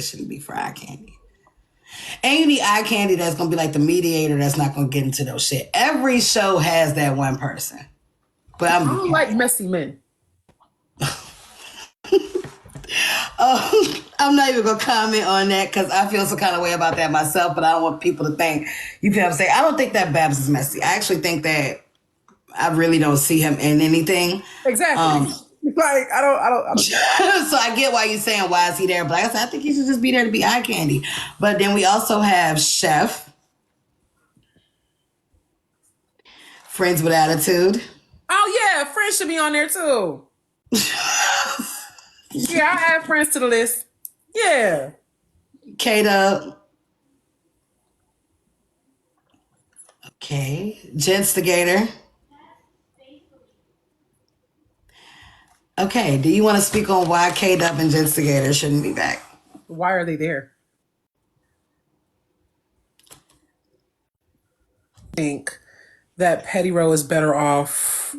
to be for eye candy. And you need eye candy that's gonna be like the mediator that's not gonna get into those shit. Every show has that one person. But I don't like messy men. I'm not even gonna comment on that because I feel some kind of way about that myself, but I don't want people to think you can say I don't think that Babs is messy. I actually think that I really don't see him in anything. Exactly. Like I don't. So I get why you're saying why is he there, but like I said, I think he should just be there to be eye candy. But then we also have Chef, Friends with Attitude. Oh yeah, Friends should be on there too. Yeah, I add Friends to the list. Yeah. K-Dub. Okay. Genstigator. Okay. Do you want to speak on why K-Dub and Genstigator shouldn't be back? Why are they there? I think that Petty Row is better off.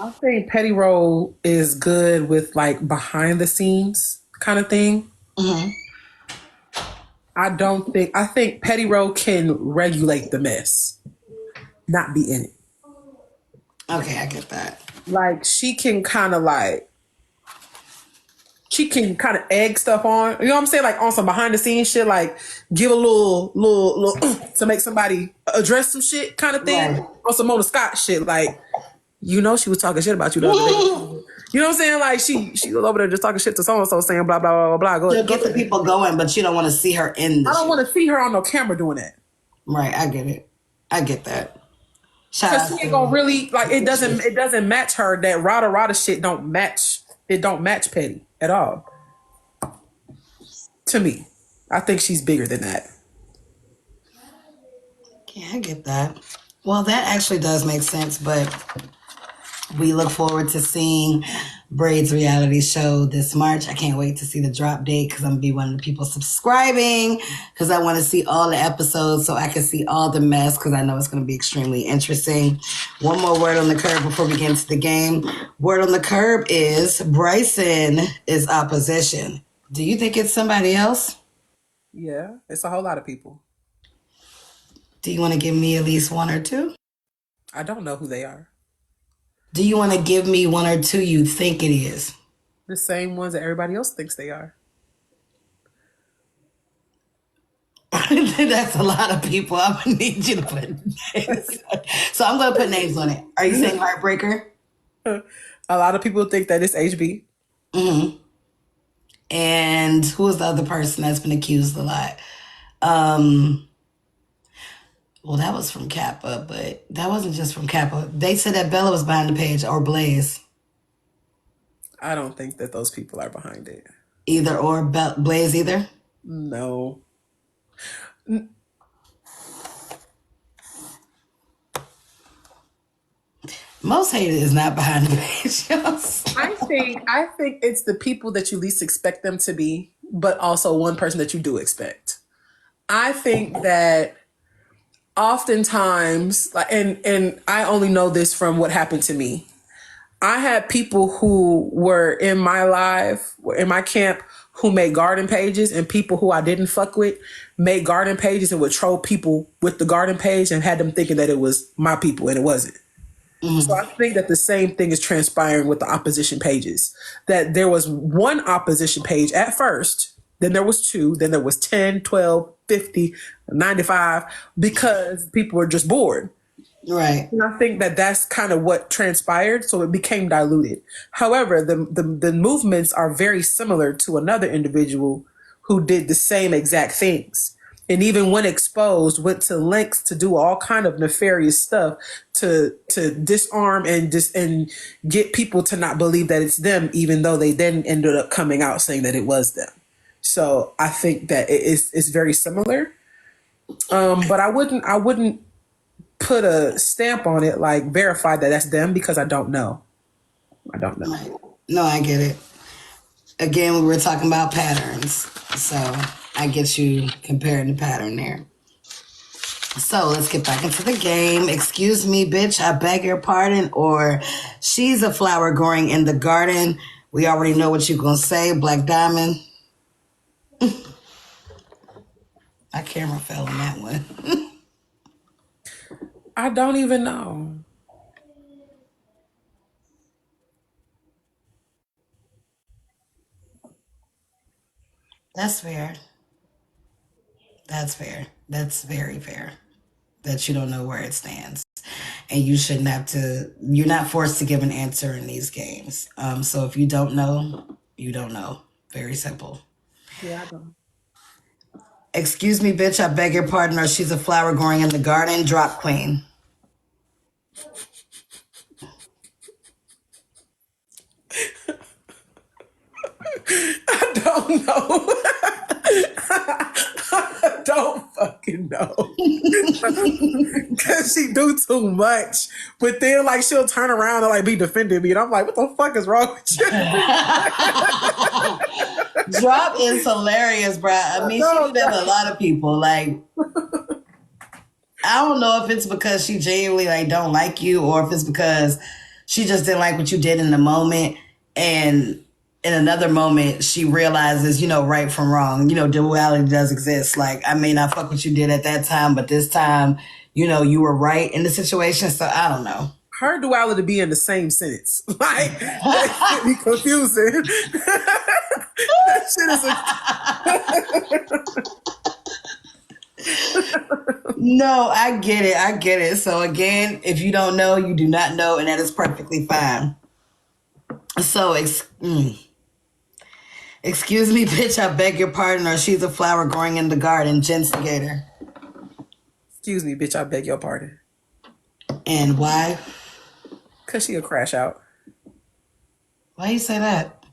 I think Petty Row is good with like behind the scenes kind of thing. Mm-hmm. I think Petty Row can regulate the mess, not be in it. Okay, I get that. Like she can kind of egg stuff on. You know what I'm saying? Like on some behind the scenes shit, like give a little to make somebody address some shit kind of thing. Right. On some Mona Scott shit, like she was talking shit about you the other day. You know what I'm saying? Like she was over there just talking shit to so and so, saying blah blah blah blah blah. She'll get the people going, but you don't want to see her in the I don't want to see her on no camera doing that. Right, I get it. I get that. Because she ain't gonna really like it doesn't match her. That rada shit don't match Petty at all. To me. I think she's bigger than that. Yeah, I get that. Well, that actually does make sense, but we look forward to seeing Braid's reality show this March. I can't wait to see the drop date because I'm going to be one of the people subscribing because I want to see all the episodes so I can see all the mess because I know it's going to be extremely interesting. One more word on the curb before we get into the game. Word on the curb is Bryson is opposition. Do you think it's somebody else? Yeah, it's a whole lot of people. Do you want to give me at least one or two? I don't know who they are. Do you want to give me one or two you think it is? The same ones that everybody else thinks they are. That's a lot of people. I'm going to need you to put names. So I'm going to put names on it. Are you saying Heartbreaker? A lot of people think that it's HB. Mm-hmm. And who is the other person that's been accused a lot? Well, that was from Kappa, but that wasn't just from Kappa. They said that Bella was behind the page, or Blaze. I don't think that those people are behind it. Either or Blaze either? No. Most hated is not behind the page. I think it's the people that you least expect them to be, but also one person that you do expect. I think that oftentimes, like, and I only know this from what happened to me. I had people who were in my life, in my camp, who made garden pages, and people who I didn't fuck with made garden pages and would troll people with the garden page and had them thinking that it was my people, and it wasn't. Mm-hmm. So I think that the same thing is transpiring with the opposition pages. That there was one opposition page at first, then there was two, then there was 10, 12, 50, 95, because people were just bored. Right. And I think that that's kind of what transpired, so it became diluted. However, the movements are very similar to another individual who did the same exact things. And even when exposed, went to lengths to do all kind of nefarious stuff to disarm and get people to not believe that it's them, even though they then ended up coming out saying that it was them. So I think that it's very similar. But I wouldn't put a stamp on it, like verify that that's them, because I don't know. Right. No, I get it. Again, we were talking about patterns. So I get you comparing the pattern there. So let's get back into the game. Excuse me, bitch, I beg your pardon. Or she's a flower growing in the garden. We already know what you're going to say. Black Diamond. My camera fell on that one. I don't even know. That's fair. That's fair. That's very fair. That you don't know where it stands. And you shouldn't have to, you're not forced to give an answer in these games. So if you don't know, you don't know. Very simple. Yeah, I don't. Excuse me, bitch, I beg your pardon, or she's a flower growing in the garden. Drop queen. I don't know. I don't fucking know. Cause she do too much. But then like she'll turn around and like be defending me. And I'm like, what the fuck is wrong with you? Drop is hilarious, bro. I mean, she do that to a lot of people. Like, I don't know if it's because she genuinely like don't like you, or if it's because she just didn't like what you did in the moment, and in another moment she realizes, right from wrong. Duality does exist. Like, I may not fuck what you did at that time, but this time, you were right in the situation. So I don't know. Her duality be in the same sentence. Like, that shit be confusing. That shit is No, I get it. I get it. So again, if you don't know, you do not know, and that is perfectly fine. So, excuse me, bitch, I beg your pardon, or she's a flower growing in the garden. Genstigator. Excuse me, bitch, I beg your pardon. And why? Cause she a crash out. Why you say that?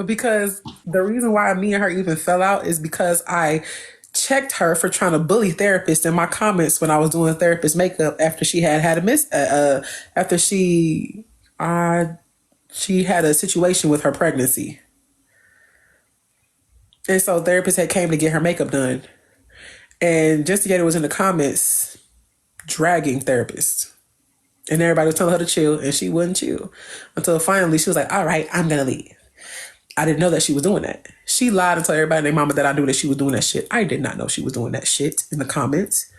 Because the reason why me and her even fell out is because I checked her for trying to bully therapists in my comments when I was doing therapist makeup after she had a miss after she had a situation with her pregnancy. And so therapist had came to get her makeup done. And Genstigator was in the comments dragging therapists. And everybody was telling her to chill, and she wouldn't chill. Until finally she was like, all right, I'm gonna leave. I didn't know that she was doing that. She lied and told everybody and their mama that I knew that she was doing that shit. I did not know she was doing that shit in the comments,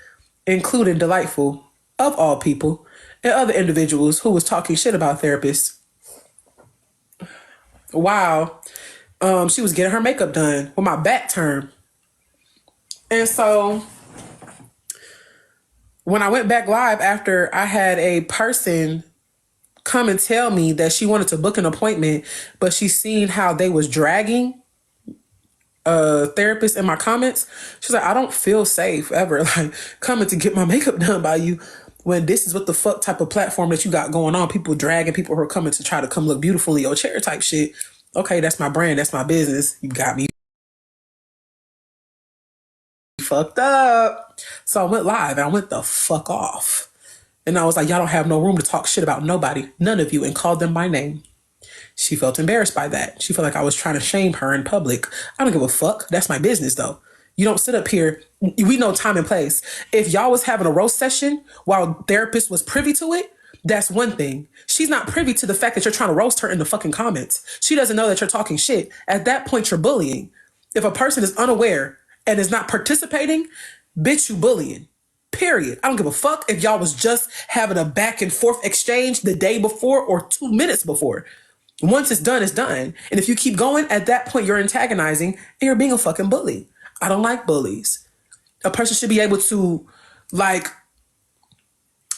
including Delightful, of all people, and other individuals who was talking shit about therapists. While she was getting her makeup done with my back turned. And so when I went back live after I had a person come and tell me that she wanted to book an appointment, but she seen how they was dragging a therapist in my comments, she's like, I don't feel safe ever like coming to get my makeup done by you when this is what the fuck type of platform that you got going on. People dragging people who are coming to try to come look beautiful in your chair type shit. Okay, that's my brand. That's my business. You got me fucked up. So I went live and I went the fuck off. And I was like, y'all don't have no room to talk shit about nobody, none of you, and called them by name. She felt embarrassed by that. She felt like I was trying to shame her in public. I don't give a fuck. That's my business though. You don't sit up here. We know time and place. If y'all was having a roast session while therapist was privy to it, that's one thing. She's not privy to the fact that you're trying to roast her in the fucking comments. She doesn't know that you're talking shit. At that point, you're bullying. If a person is unaware and is not participating, bitch, you bullying. Period. I don't give a fuck if y'all was just having a back and forth exchange the day before or 2 minutes before. Once it's done, it's done. And if you keep going, at that point, you're antagonizing and you're being a fucking bully. I don't like bullies. A person should be able to,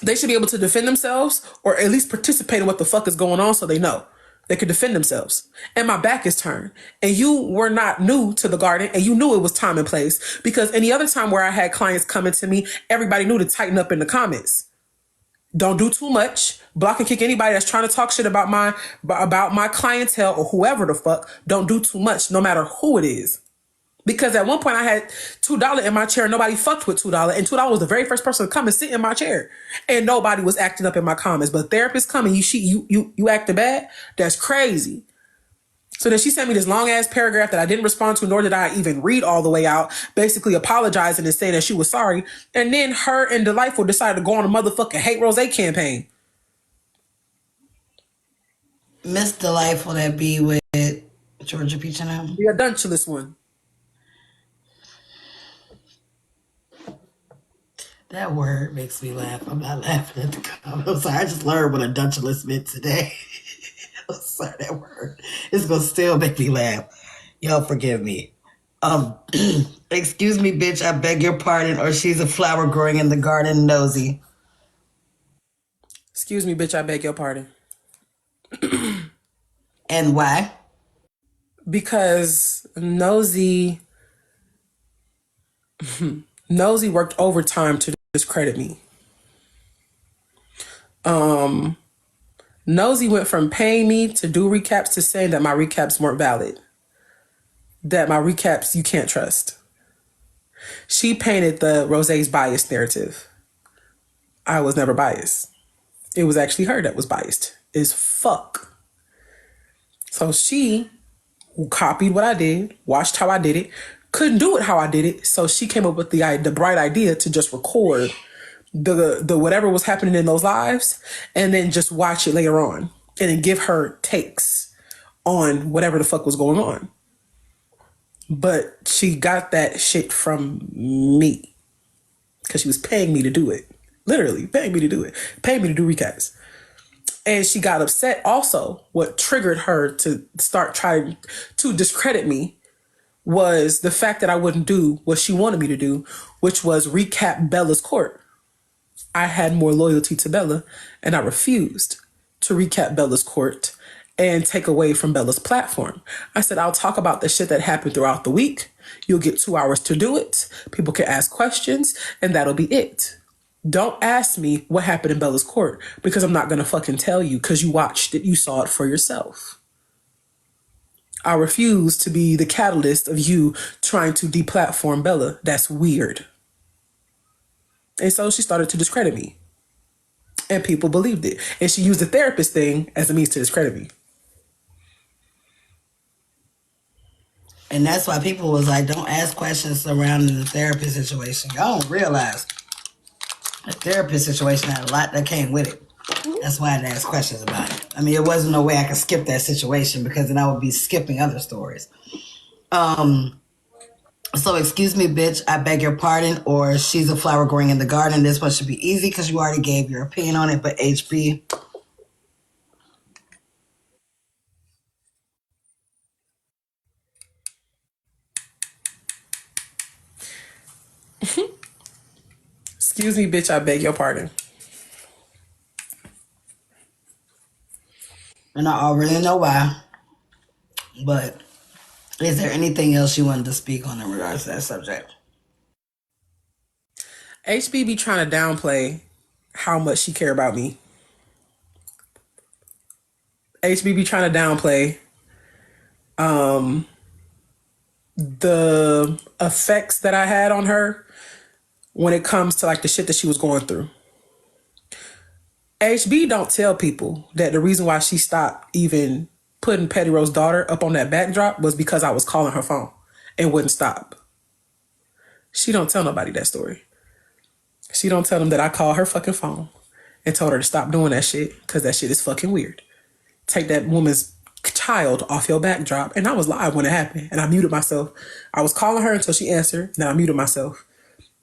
they should be able to defend themselves or at least participate in what the fuck is going on so they know. They could defend themselves. And my back is turned. And you were not new to the garden and you knew it was time and place, because any other time where I had clients coming to me, everybody knew to tighten up in the comments. Don't do too much. Block and kick anybody that's trying to talk shit about my clientele or whoever the fuck. Don't do too much, no matter who it is. Because at one point I had $2 in my chair and nobody fucked with $2. And $2 was the very first person to come and sit in my chair. And nobody was acting up in my comments. But therapists come and you acting bad. That's crazy. So then she sent me this long ass paragraph that I didn't respond to, nor did I even read all the way out, basically apologizing and saying that she was sorry. And then her and Delightful decided to go on a motherfucking Hate Rose campaign. Miss Delightful that be with Georgia Peach and him. The adunculous one. That word makes me laugh. I'm not laughing at the comment. I'm sorry. I just learned what adunculous meant today. I'm sorry, that word. It's gonna still make me laugh. Y'all forgive me. Excuse me, bitch. I beg your pardon. Or she's a flower growing in the garden, nosy. Excuse me, bitch. I beg your pardon. And why? Because Nosy worked overtime to discredit me. Nosy went from paying me to do recaps to saying that my recaps weren't valid. That my recaps you can't trust. She painted the Rosé's biased narrative. I was never biased. It was actually her that was biased. Is fuck. So she copied what I did, watched how I did it, couldn't do it how I did it, so she came up with the bright idea to just record the whatever was happening in those lives and then just watch it later on and then give her takes on whatever the fuck was going on. But she got that shit from me because she was paying me to do it. Literally paying me to do it. Paying me to do recaps. And she got upset also. What triggered her to start trying to discredit me was the fact that I wouldn't do what she wanted me to do, which was recap Bella's court. I had more loyalty to Bella, and I refused to recap Bella's court and take away from Bella's platform. I said, I'll talk about the shit that happened throughout the week. You'll get 2 hours to do it. People can ask questions, and that'll be it. Don't ask me what happened in Bella's court because I'm not going to fucking tell you because you watched it. You saw it for yourself. I refuse to be the catalyst of you trying to deplatform Bella. That's weird. And so she started to discredit me. And people believed it. And she used the therapist thing as a means to discredit me. And that's why people was like, don't ask questions surrounding the therapist situation. Y'all don't realize the therapist situation had a lot that came with it. That's why I had to ask questions about it. I mean, it wasn't no way I could skip that situation because then I would be skipping other stories. So excuse me, bitch, I beg your pardon, or she's a flower growing in the garden. This one should be easy because you already gave your opinion on it, but HB. Excuse me, bitch, I beg your pardon. And I already know why. But is there anything else you wanted to speak on in regards to that subject? HB be trying to downplay how much she care about me. HB be trying to downplay the effects that I had on her when it comes to like the shit that she was going through. HB don't tell people that the reason why she stopped even putting Petty Rose's daughter up on that backdrop was because I was calling her phone and wouldn't stop. She don't tell nobody that story. She don't tell them that I called her fucking phone and told her to stop doing that shit because that shit is fucking weird. Take that woman's child off your backdrop. And I was live when it happened and I muted myself. I was calling her until she answered. Then I muted myself.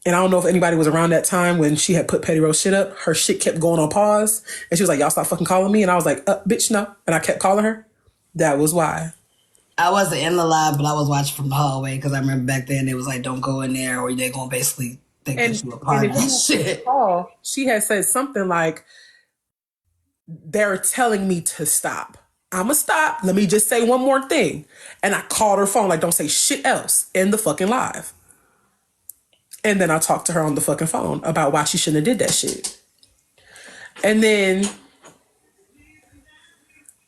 And I don't know if anybody was around that time when she had put Petty Rose shit up. Her shit kept going on pause. And she was like, y'all stop fucking calling me. And I was like, bitch, no. And I kept calling her. That was why. I wasn't in the live, but I was watching from the hallway because I remember back then they was like, don't go in there or they're going to basically think that you were part of that shit. She had said something like, they're telling me to stop. I'ma stop. Let me just say one more thing. And I called her phone like, don't say shit else in the fucking live. And then I talked to her on the fucking phone about why she shouldn't have did that shit. And then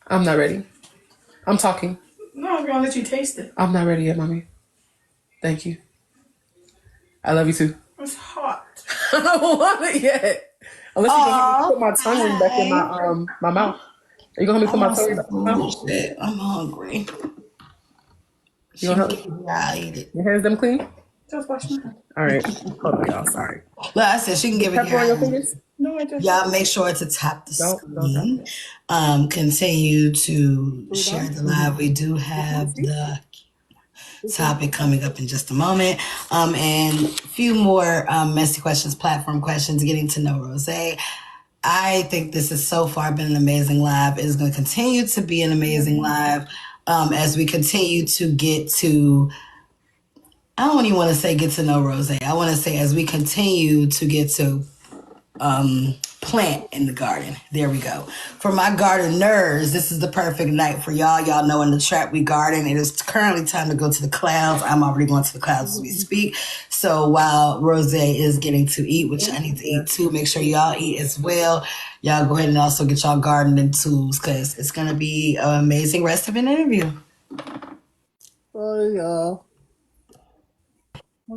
I'm not ready. I'm talking. No, I'm gonna let you taste it. I'm not ready yet, mommy. Thank you. I love you too. It's hot. I don't want it yet. Unless you can put my tongue ring back in my mouth. Are you gonna help me I put my want some toes food. Shit, I'm hungry. You She gonna can help? give me, I'll eat it. Your hands them clean? Just wash my hands. All right. Hold on, y'all. Sorry. Look, I said she can give it Pepper here. on your fingers? No, I just. Y'all make sure to tap the Don't drop screen. it. Continue to Hold share on. the live. We do have the topic coming up in just a moment. And a few more messy questions, platform questions, getting to know Rose. I think this has so far been an amazing live. It is going to continue to be an amazing live as we continue to get to, I don't even want to say get to know Rose. I want to say as we continue to get to plant in the garden. There we go. For my gardeners, this is the perfect night for y'all. Y'all know in the trap we garden. It is currently time to go to the clouds. I'm already going to the clouds as we speak. So while Rose is getting to eat, which I need to eat too, make sure y'all eat as well. Y'all go ahead and also get y'all gardening tools because it's going to be an amazing rest of an interview. Oh, y'all.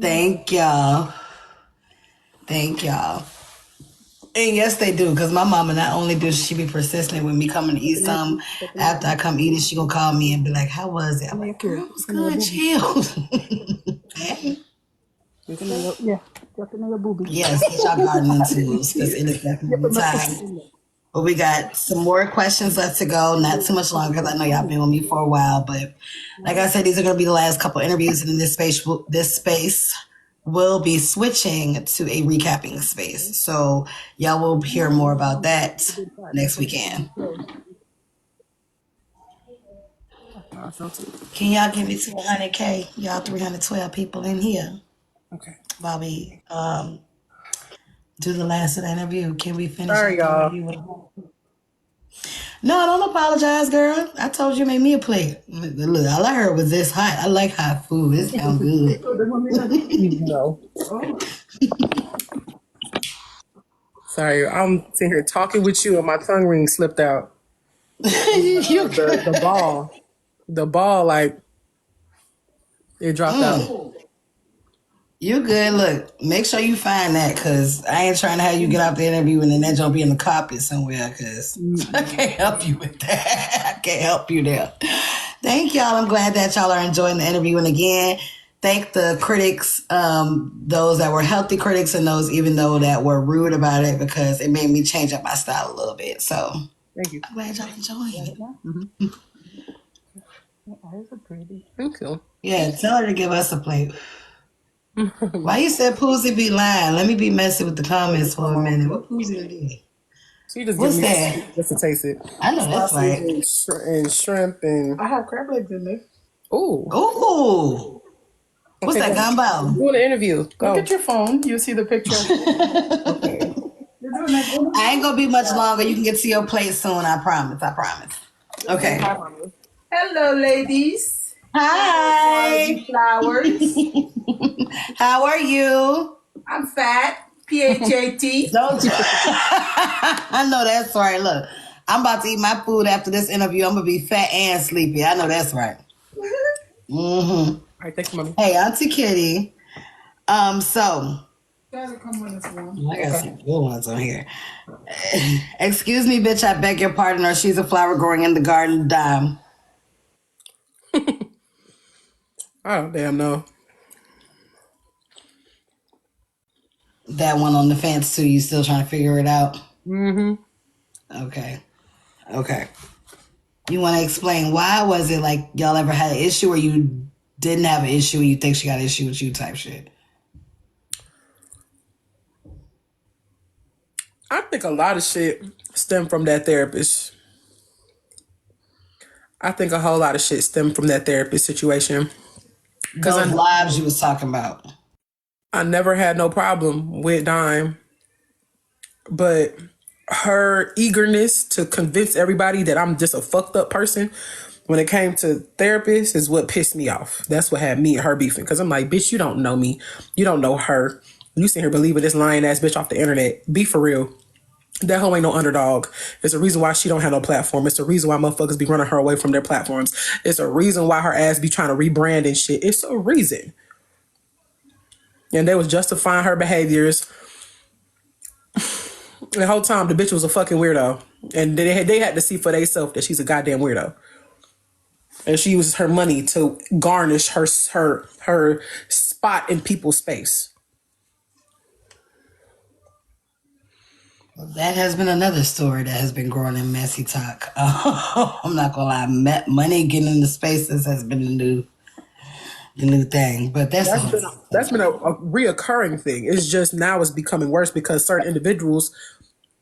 Thank y'all. Thank y'all. And yes, they do, because my mama, not only does she be persistent with me coming to eat some, after I come eat it, she gonna call me and be like, how was it? I'm like, girl, it was good, chill. Yeah, definitely a booby. Yes, get y'all gardening tools, because it is definitely time. But we got some more questions left to go, not too much longer, because I know y'all been with me for a while, but like I said, these are gonna be the last couple interviews, and in this space will be switching to a recapping space. So y'all will hear more about that next weekend. Can y'all give me 200K? Y'all 312 people in here. Okay. While we do the last of the interview. Can we finish Sorry, the y'all. interview with No, don't apologize, girl. I told you made me a plate. Look, all I heard was this hot. I like hot food. It sounds good. No. Sorry, I'm sitting here talking with you and my tongue ring slipped out. You good. The ball, like, it dropped out. You good. Look, make sure you find that because I ain't trying to have you get out the interview and then that jump be in the carpet somewhere because I can't help you with that. I can't help you there. Thank y'all. I'm glad that y'all are enjoying the interview. And again, thank the critics, those that were healthy critics and those even though that were rude about it because it made me change up my style a little bit. So Thank you. I'm glad y'all enjoying it. Your eyes are pretty. Thank you. Yeah, tell her to give us a plate. Why you said Poozy be lying? Let me be messing with the comments for a minute. What Poozy did? She just What's gives me that? just to taste it. I know that's right. And shrimp and I have crab legs in there. ooh. Ooh. What's Okay, that go. gumbo? Doing an interview. Go. Look at your phone. You'll see the picture. Okay. You're doing that. I ain't gonna be much longer. You can get to your plate soon. I promise. I promise. Okay. Hello, ladies. Hi. Flowers. How are you? I'm fat. PHAT. Don't you? I know that's right. Look, I'm about to eat my food after this interview. I'm gonna be fat and sleepy. I know that's right. Mm-hmm. All right, thank you, mommy. Hey, Auntie Kitty. So Gotta come when it's warm. I got some good ones on here. Excuse me, bitch. I beg your pardon. Or she's a flower growing in the garden. Dime. I don't damn know. That one on the fence too. You still trying to figure it out? Mm-hmm. Okay. Okay. You want to explain why? Was it like y'all ever had an issue or you didn't have an issue and you think she got an issue with you type shit? I think a lot of shit stemmed from that therapist. I think a whole lot of shit stemmed from that therapist situation. Those lives you was talking about. I never had no problem with Dime, but her eagerness to convince everybody that I'm just a fucked up person when it came to therapists is what pissed me off. That's what had me and her beefing. Because I'm like, bitch, you don't know me. You don't know her. You sit here believing this lying ass bitch off the internet. Be for real. That hoe ain't no underdog. It's a reason why she don't have no platform. It's a reason why motherfuckers be running her away from their platforms. It's a reason why her ass be trying to rebrand and shit. It's a reason. And they was justifying her behaviors. The whole time, the bitch was a fucking weirdo. And they had to see for themselves that she's a goddamn weirdo. And she uses her money to garnish her spot in people's space. That has been another story that has been growing in messy talk. I'm not gonna lie, money getting into spaces has been the new thing. But that's That's been a reoccurring thing. It's just now it's becoming worse because certain individuals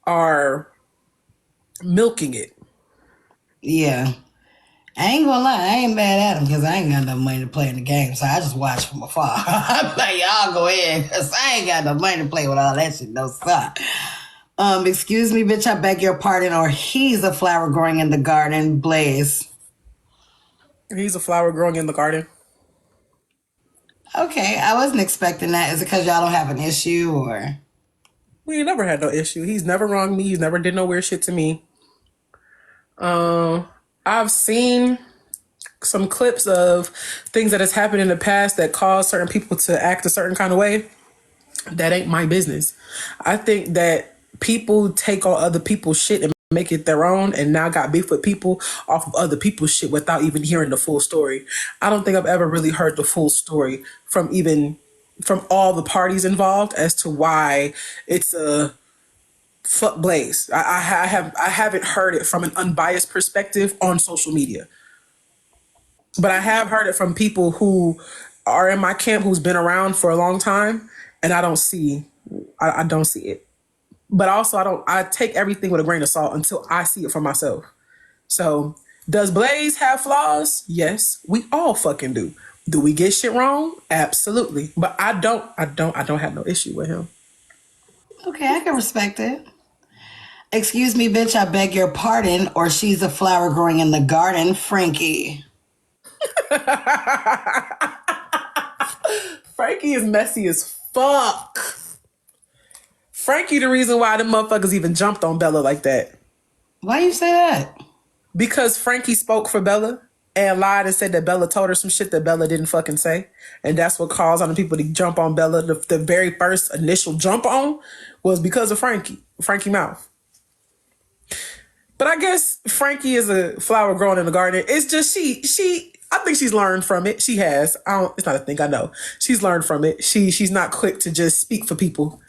are milking it. yeah. I ain't gonna lie, I ain't mad at him because I ain't got enough money to play in the game, so I just watch from afar. I'm like, y'all go ahead, because I ain't got no money to play with all that shit, no son. Excuse me, bitch, I beg your pardon, or he's a flower growing in the garden, Blaze. He's a flower growing in the garden. Okay, I wasn't expecting that. Is it because y'all don't have an issue, or? We ain't never had no issue. He's never wronged me. He's never did no weird shit to me. I've seen some clips of things that has happened in the past that caused certain people to act a certain kind of way. That ain't my business. I think that people take all other people's shit and make it their own and now got beef with people off of other people's shit without even hearing the full story. I don't think I've ever really heard the full story from all the parties involved as to why it's a fuck Blaze. I haven't heard it from an unbiased perspective on social media. But I have heard it from people who are in my camp who's been around for a long time, and I don't see it. But also I take everything with a grain of salt until I see it for myself. So does Blaze have flaws? Yes, we all fucking do. Do we get shit wrong? Absolutely. But I don't have no issue with him. Okay, I can respect it. Excuse me, bitch, I beg your pardon, or she's a flower growing in the garden, Frankie. Frankie is messy as fuck. Frankie the reason why the motherfuckers even jumped on Bella like that. Why you say that? Because Frankie spoke for Bella and lied and said that Bella told her some shit that Bella didn't fucking say. And that's what caused other people to jump on Bella. The very first initial jump on was because of Frankie Mouth. But I guess Frankie is a flower growing in the garden. It's just I think she's learned from it. She has. It's not a thing, I know. She's learned from it. She's not quick to just speak for people.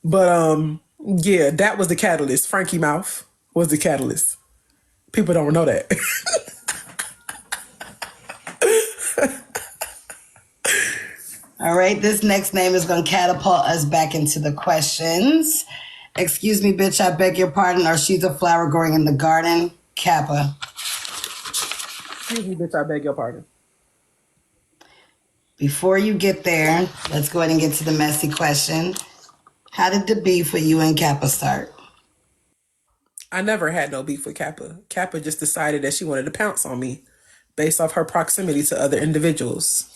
But yeah, that was the catalyst. Frankie Mouth was the catalyst. People don't know that. All right, this next name is going to catapult us back into the questions. Excuse me, bitch, I beg your pardon, or she's a flower growing in the garden, Kappa. Excuse me, bitch, I beg your pardon. Before you get there, let's go ahead and get to the messy question. How did the beef with you and Kappa start? I never had no beef with Kappa. Kappa just decided that she wanted to pounce on me based off her proximity to other individuals.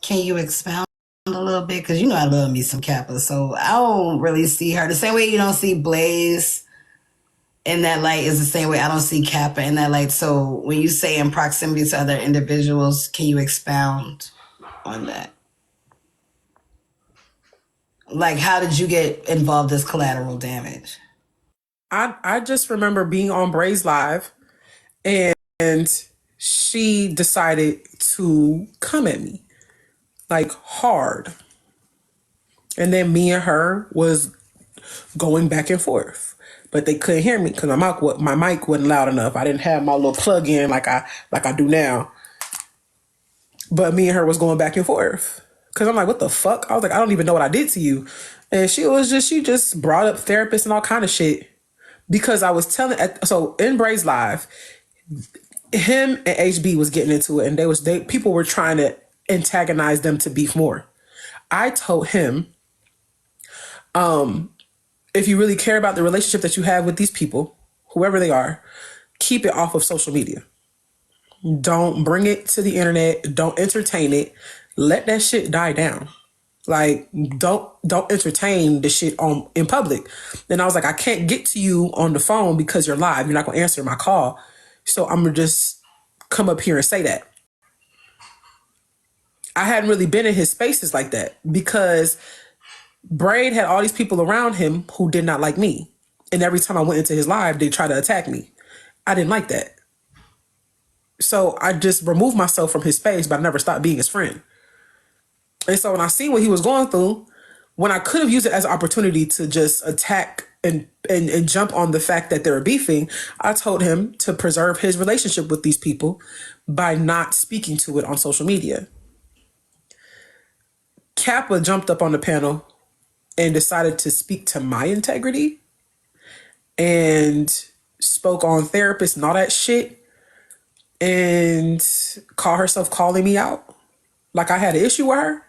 Can you expound a little bit? Because you know I love me some Kappa, so I don't really see her. The same way you don't see Blaze in that light is the same way I don't see Kappa in that light. So when you say in proximity to other individuals, can you expound on that? Like, how did you get involved as collateral damage? I just remember being on Bray's Live and she decided to come at me like hard. And then me and her was going back and forth. But they couldn't hear me because my mic wasn't loud enough. I didn't have my little plug in like I do now. But me and her was going back and forth. Cause I'm like, what the fuck? I was like, I don't even know what I did to you. And she just brought up therapists and all kind of shit. Because I was telling, so in Bray's Live, him and HB was getting into it, and people were trying to antagonize them to beef more. I told him, if you really care about the relationship that you have with these people, whoever they are, keep it off of social media. Don't bring it to the internet. Don't entertain it. Let that shit die down. Like, don't entertain the shit in public. Then I was like, I can't get to you on the phone because you're live. You're not going to answer my call. So I'm going to just come up here and say that. I hadn't really been in his spaces like that because Braid had all these people around him who did not like me. And every time I went into his live, they tried to attack me. I didn't like that. So I just removed myself from his space, but I never stopped being his friend. And so when I seen what he was going through, when I could have used it as an opportunity to just attack and jump on the fact that they were beefing, I told him to preserve his relationship with these people by not speaking to it on social media. Kappa jumped up on the panel and decided to speak to my integrity and spoke on therapists and all that shit and called herself calling me out like I had an issue with her.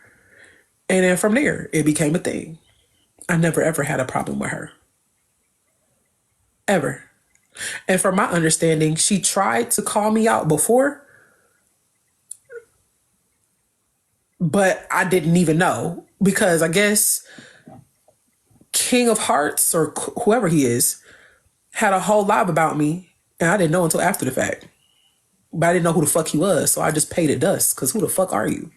And then from there, it became a thing. I never ever had a problem with her. Ever. And from my understanding, she tried to call me out before, but I didn't even know because I guess King of Hearts or whoever he is had a whole live about me and I didn't know until after the fact. But I didn't know who the fuck he was, so I just paid it dust because who the fuck are you?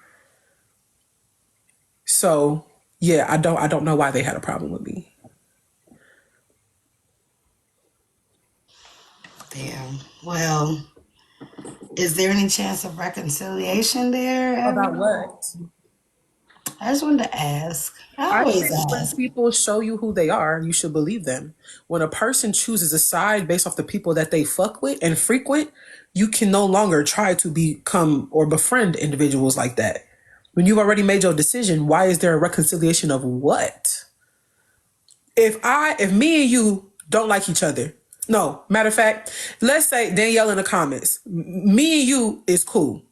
So yeah, I don't know why they had a problem with me. Damn. Well, is there any chance of reconciliation there? Ever? About what? I just wanted to ask. I I always think when ask. people show you who they are, you should believe them. When a person chooses a side based off the people that they fuck with and frequent, you can no longer try to become or befriend individuals like that. When you've already made your decision, why is there a reconciliation of what? If me and you don't like each other, no, matter of fact, let's say Danielle in the comments, me and you is cool.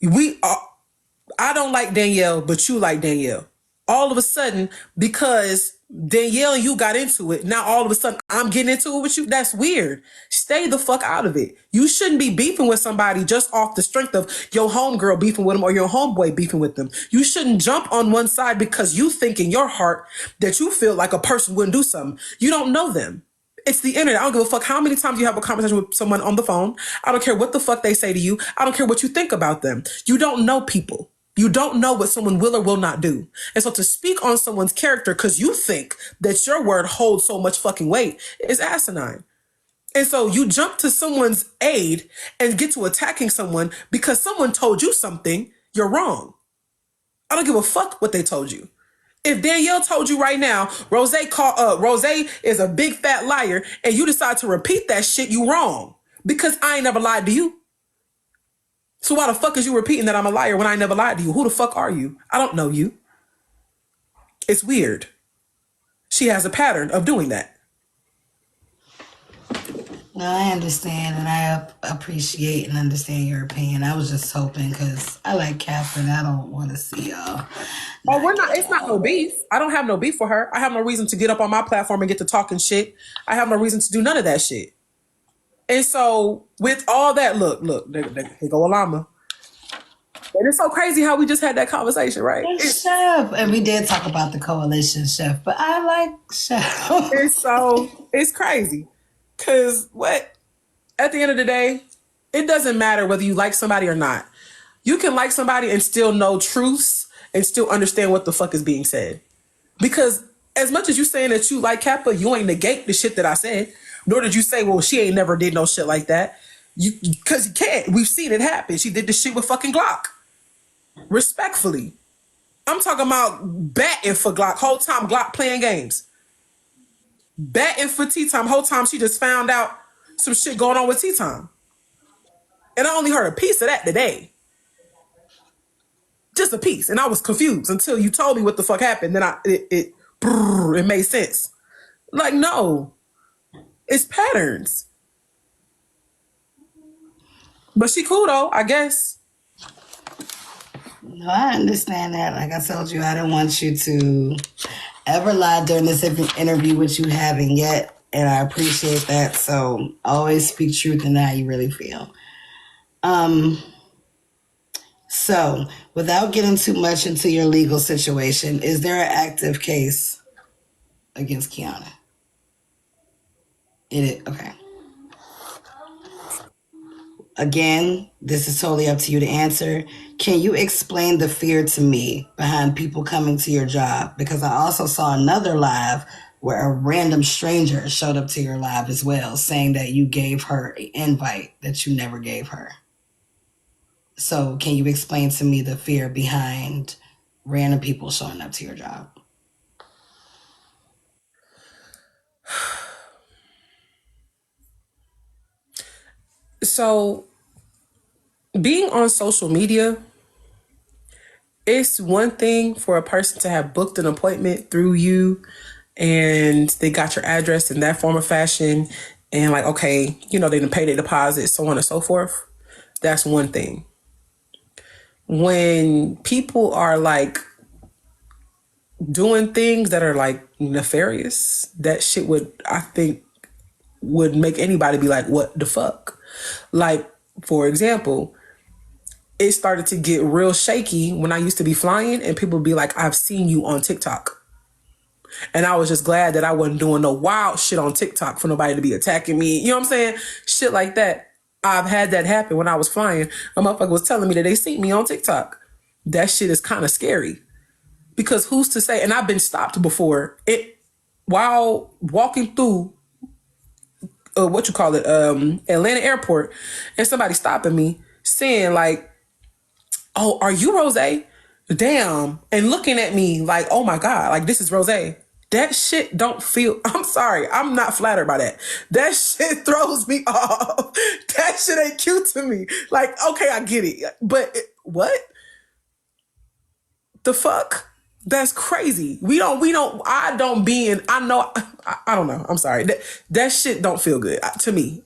I don't like Danielle, but you like Danielle. All of a sudden, because Danielle and you got into it, now all of a sudden I'm getting into it with you. That's weird. Stay the fuck out of it. You shouldn't be beefing with somebody just off the strength of your homegirl beefing with them or your homeboy beefing with them. You shouldn't jump on one side because you think in your heart that you feel like a person wouldn't do something. You don't know them. It's the internet. I don't give a fuck how many times you have a conversation with someone on the phone. I don't care what the fuck they say to you. I don't care what you think about them. You don't know people. You don't know what someone will or will not do. And so to speak on someone's character because you think that your word holds so much fucking weight is asinine. And so you jump to someone's aid and get to attacking someone because someone told you something, you're wrong. I don't give a fuck what they told you. If Danielle told you right now, Rose is a big fat liar, and you decide to repeat that shit, you wrong. Because I ain't never lied to you. So why the fuck is you repeating that I'm a liar when I never lied to you? Who the fuck are you? I don't know you. It's weird. She has a pattern of doing that. No, I understand and I appreciate and understand your opinion. I was just hoping because I like Catherine. I don't want to see y'all. Oh, it's not no beef. I don't have no beef for her. I have no reason to get up on my platform and get to talking shit. I have no reason to do none of that shit. And so with all that, look, here go Alama. And it's so crazy how we just had that conversation, right? Chef. And we did talk about the coalition, Chef, but I like Chef. It's crazy. Because at the end of the day, it doesn't matter whether you like somebody or not. You can like somebody and still know truths and still understand what the fuck is being said. Because as much as you saying that you like Kappa, you ain't negate the shit that I said. Nor did you say, well, she ain't never did no shit like that. Because you can't. We've seen it happen. She did this shit with fucking Glock. Respectfully. I'm talking about batting for Glock. Whole time Glock playing games. Batting for T-Time. Whole time she just found out some shit going on with T-Time. And I only heard a piece of that today. Just a piece. And I was confused until you told me what the fuck happened. Then it made sense. Like, no. It's patterns. But she cool though, I guess. No, I understand that. Like I told you, I didn't want you to ever lie during this interview, which you haven't yet. And I appreciate that. So always speak truth in how you really feel. So without getting too much into your legal situation, is there an active case against Kiana? Okay. again, this is totally up to you to answer. Can you explain the fear to me behind people coming to your job? Because I also saw another live where a random stranger showed up to your live as well, saying that you gave her an invite that you never gave her. So can you explain to me the fear behind random people showing up to your job? So being on social media, it's one thing for a person to have booked an appointment through you and they got your address in that form of fashion and like, okay, you know, they didn't pay their deposit, so on and so forth. That's one thing. When people are like doing things that are like nefarious, that shit would, I think, would make anybody be like, what the fuck? Like, for example, it started to get real shaky when I used to be flying and people would be like, I've seen you on TikTok. And I was just glad that I wasn't doing no wild shit on TikTok for nobody to be attacking me. You know what I'm saying? Shit like that. I've had that happen when I was flying. A motherfucker was telling me that they seen me on TikTok. That shit is kind of scary. Because who's to say, and I've been stopped before, while walking through Atlanta airport, and somebody stopping me saying like, oh, are you Rose? Damn. And looking at me like, oh my God, like this is Rose. That shit don't feel, I'm sorry, I'm not flattered by that. That shit throws me off. That shit ain't cute to me. Like, okay, I get it. But what? The fuck? That's crazy. I don't know. I'm sorry. That shit don't feel good to me.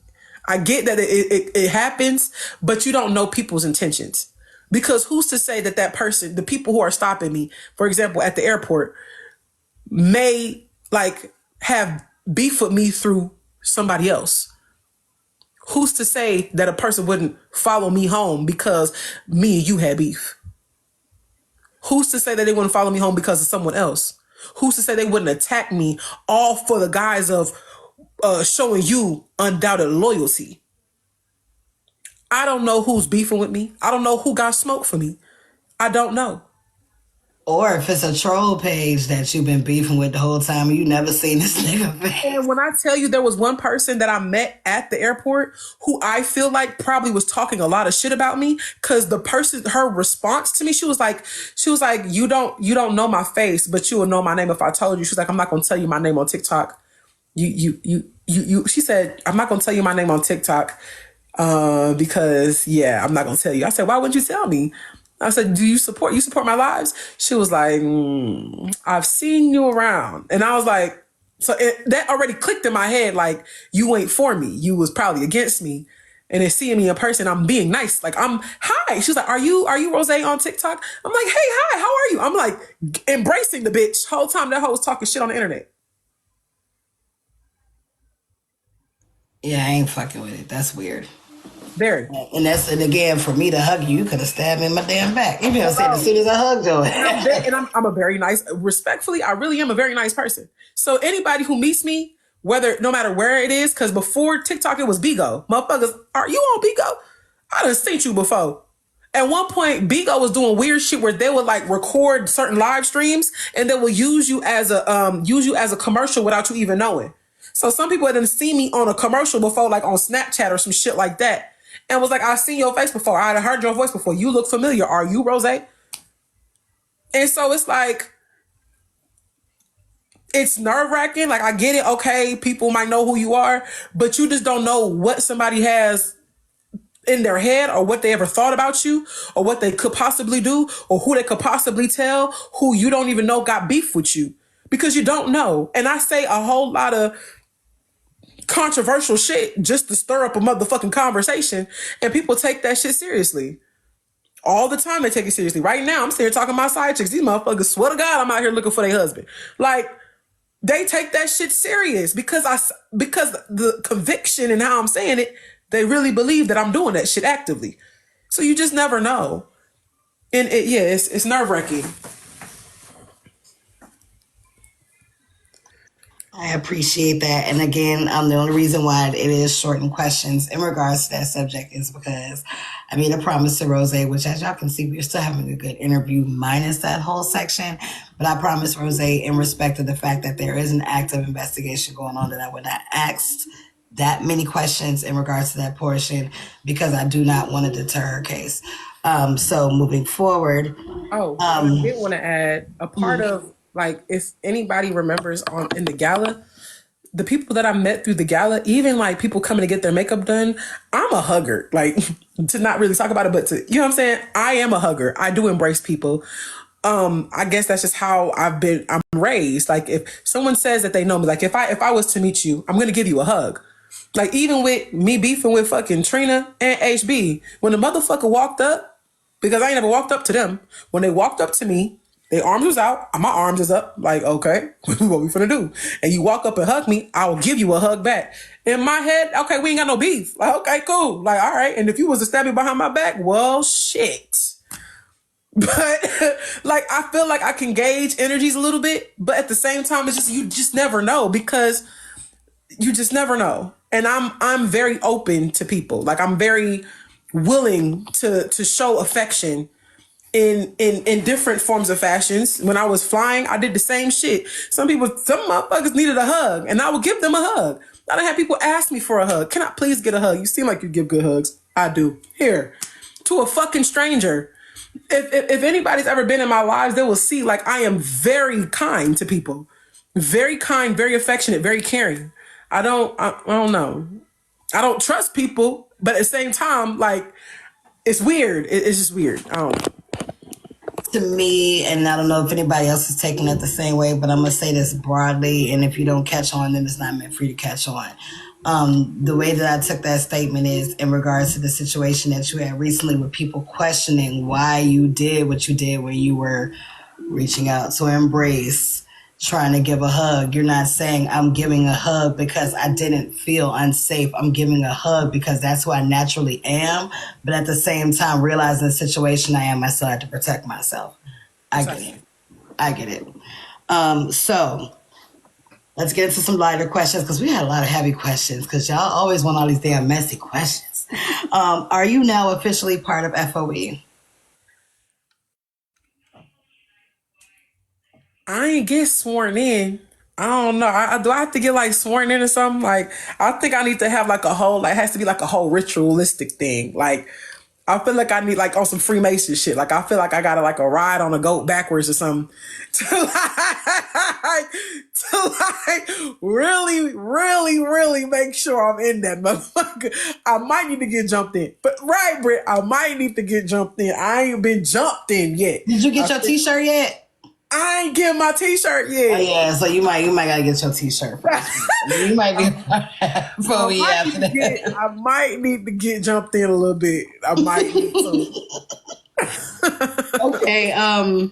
I get that it happens, but you don't know people's intentions. Because who's to say that that person, the people who are stopping me, for example, at the airport, may like have beef with me through somebody else? Who's to say that a person wouldn't follow me home because me and you had beef? Who's to say that they wouldn't follow me home because of someone else? Who's to say they wouldn't attack me all for the guise of showing you undoubted loyalty? I don't know who's beefing with me. I don't know who got smoke for me. I don't know. Or if it's a troll page that you've been beefing with the whole time and you never seen this nigga face. And when I tell you there was one person that I met at the airport who I feel like probably was talking a lot of shit about me, because the person, her response to me, she was like, you don't know my face, but you will know my name if I told you. She's like, I'm not gonna tell you my name on TikTok. She said, I'm not gonna tell you my name on TikTok because yeah, I'm not gonna tell you. I said, why wouldn't you tell me? I said, do you support my lives? She was like, I've seen you around. And I was like, so that already clicked in my head. Like, you ain't for me. You was probably against me. And then seeing me in person, I'm being nice. Like, hi. She's like, are you Rose on TikTok? I'm like, hey, hi, how are you? I'm like embracing the bitch. Whole time that hoe was talking shit on the internet. Yeah, I ain't fucking with it. That's weird. Very. And again, for me to hug you, you could have stabbed me in my damn back. You know what I'm saying? As soon as I hugged you. And I'm a very nice, respectfully, I really am a very nice person. So anybody who meets me, no matter where it is, because before TikTok, it was Bigo. Motherfuckers, are you on Bigo? I done seen you before. At one point, Bigo was doing weird shit where they would like record certain live streams and they will use you as a commercial without you even knowing. So some people hadn't seen me on a commercial before, like on Snapchat or some shit like that. And was like, I've seen your face before. I had heard your voice before. You look familiar. Are you Rose? And so it's like, it's nerve-wracking. Like, I get it. Okay, people might know who you are, but you just don't know what somebody has in their head or what they ever thought about you or what they could possibly do or who they could possibly tell, who you don't even know got beef with you, because you don't know. And I say a whole lot of controversial shit just to stir up a motherfucking conversation, and people take that shit seriously. All the time they take it seriously. Right now, I'm sitting here talking about side chicks. These motherfuckers, swear to God, I'm out here looking for their husband. Like, they take that shit serious because the conviction and how I'm saying it, they really believe that I'm doing that shit actively. So you just never know. And it's nerve-wracking. I appreciate that. And again, the only reason why it is short in questions in regards to that subject is because I made a promise to Rose, which as y'all can see, we're still having a good interview minus that whole section. But I promised Rose in respect of the fact that there is an active investigation going on that I would not ask that many questions in regards to that portion because I do not want to deter her case. So moving forward. Oh, I did want to add a part of, like, if anybody remembers in the gala, the people that I met through the gala, even like people coming to get their makeup done, I'm a hugger. Like, to not really talk about it, but to, you know what I'm saying? I am a hugger. I do embrace people. I guess that's just how I'm raised. Like, if someone says that they know me, like if I was to meet you, I'm going to give you a hug. Like, even with me beefing with fucking Trina and HB, when the motherfucker walked up, because I ain't never walked up to them. When they walked up to me, their arms was out, my arms is up. Like, okay, what we finna do? And you walk up and hug me, I will give you a hug back. In my head, okay, we ain't got no beef. Like, okay, cool. Like, all right. And if you was to stab me behind my back, well, shit. But like, I feel like I can gauge energies a little bit, but at the same time, it's just, you just never know because you just never know. And I'm very open to people. Like, I'm very willing to show affection in different forms of fashions. When I was flying, I did the same shit. Some motherfuckers needed a hug, and I would give them a hug. I done had people ask me for a hug. Can I please get a hug? You seem like you give good hugs. I do. Here, to a fucking stranger. If anybody's ever been in my lives, they will see like I am very kind to people, very kind, very affectionate, very caring. I don't know. I don't trust people, but at the same time, like, it's weird. It's just weird. I don't know. To me, and I don't know if anybody else is taking it the same way, but I'm going to say this broadly, and if you don't catch on, then it's not meant for you to catch on. The way that I took that statement is in regards to the situation that you had recently with people questioning why you did what you did when you were reaching out to embrace, trying to give a hug. You're not saying I'm giving a hug because I didn't feel unsafe. I'm giving a hug because that's who I naturally am. But at the same time, realizing the situation I am, I still have to protect myself. I get it. So let's get into some lighter questions because we had a lot of heavy questions because y'all always want all these damn messy questions. Are you now officially part of FOE? I ain't get sworn in. I don't know. Do I have to get like sworn in or something? Like, I think I need to have like a whole, like, it has to be like a whole ritualistic thing. Like, I feel like I need like on some Freemason shit. Like, I feel like I gotta like a ride on a goat backwards or something to really, really, really make sure I'm in that motherfucker. I might need to get jumped in. But right, Britt, I might need to get jumped in. I ain't been jumped in yet. Did you get your t-shirt yet? I ain't getting my t-shirt yet. Oh, yeah, so you might gotta get your t-shirt first. You might be for me after that. I might need to get jumped in a little bit. I might need to. Okay.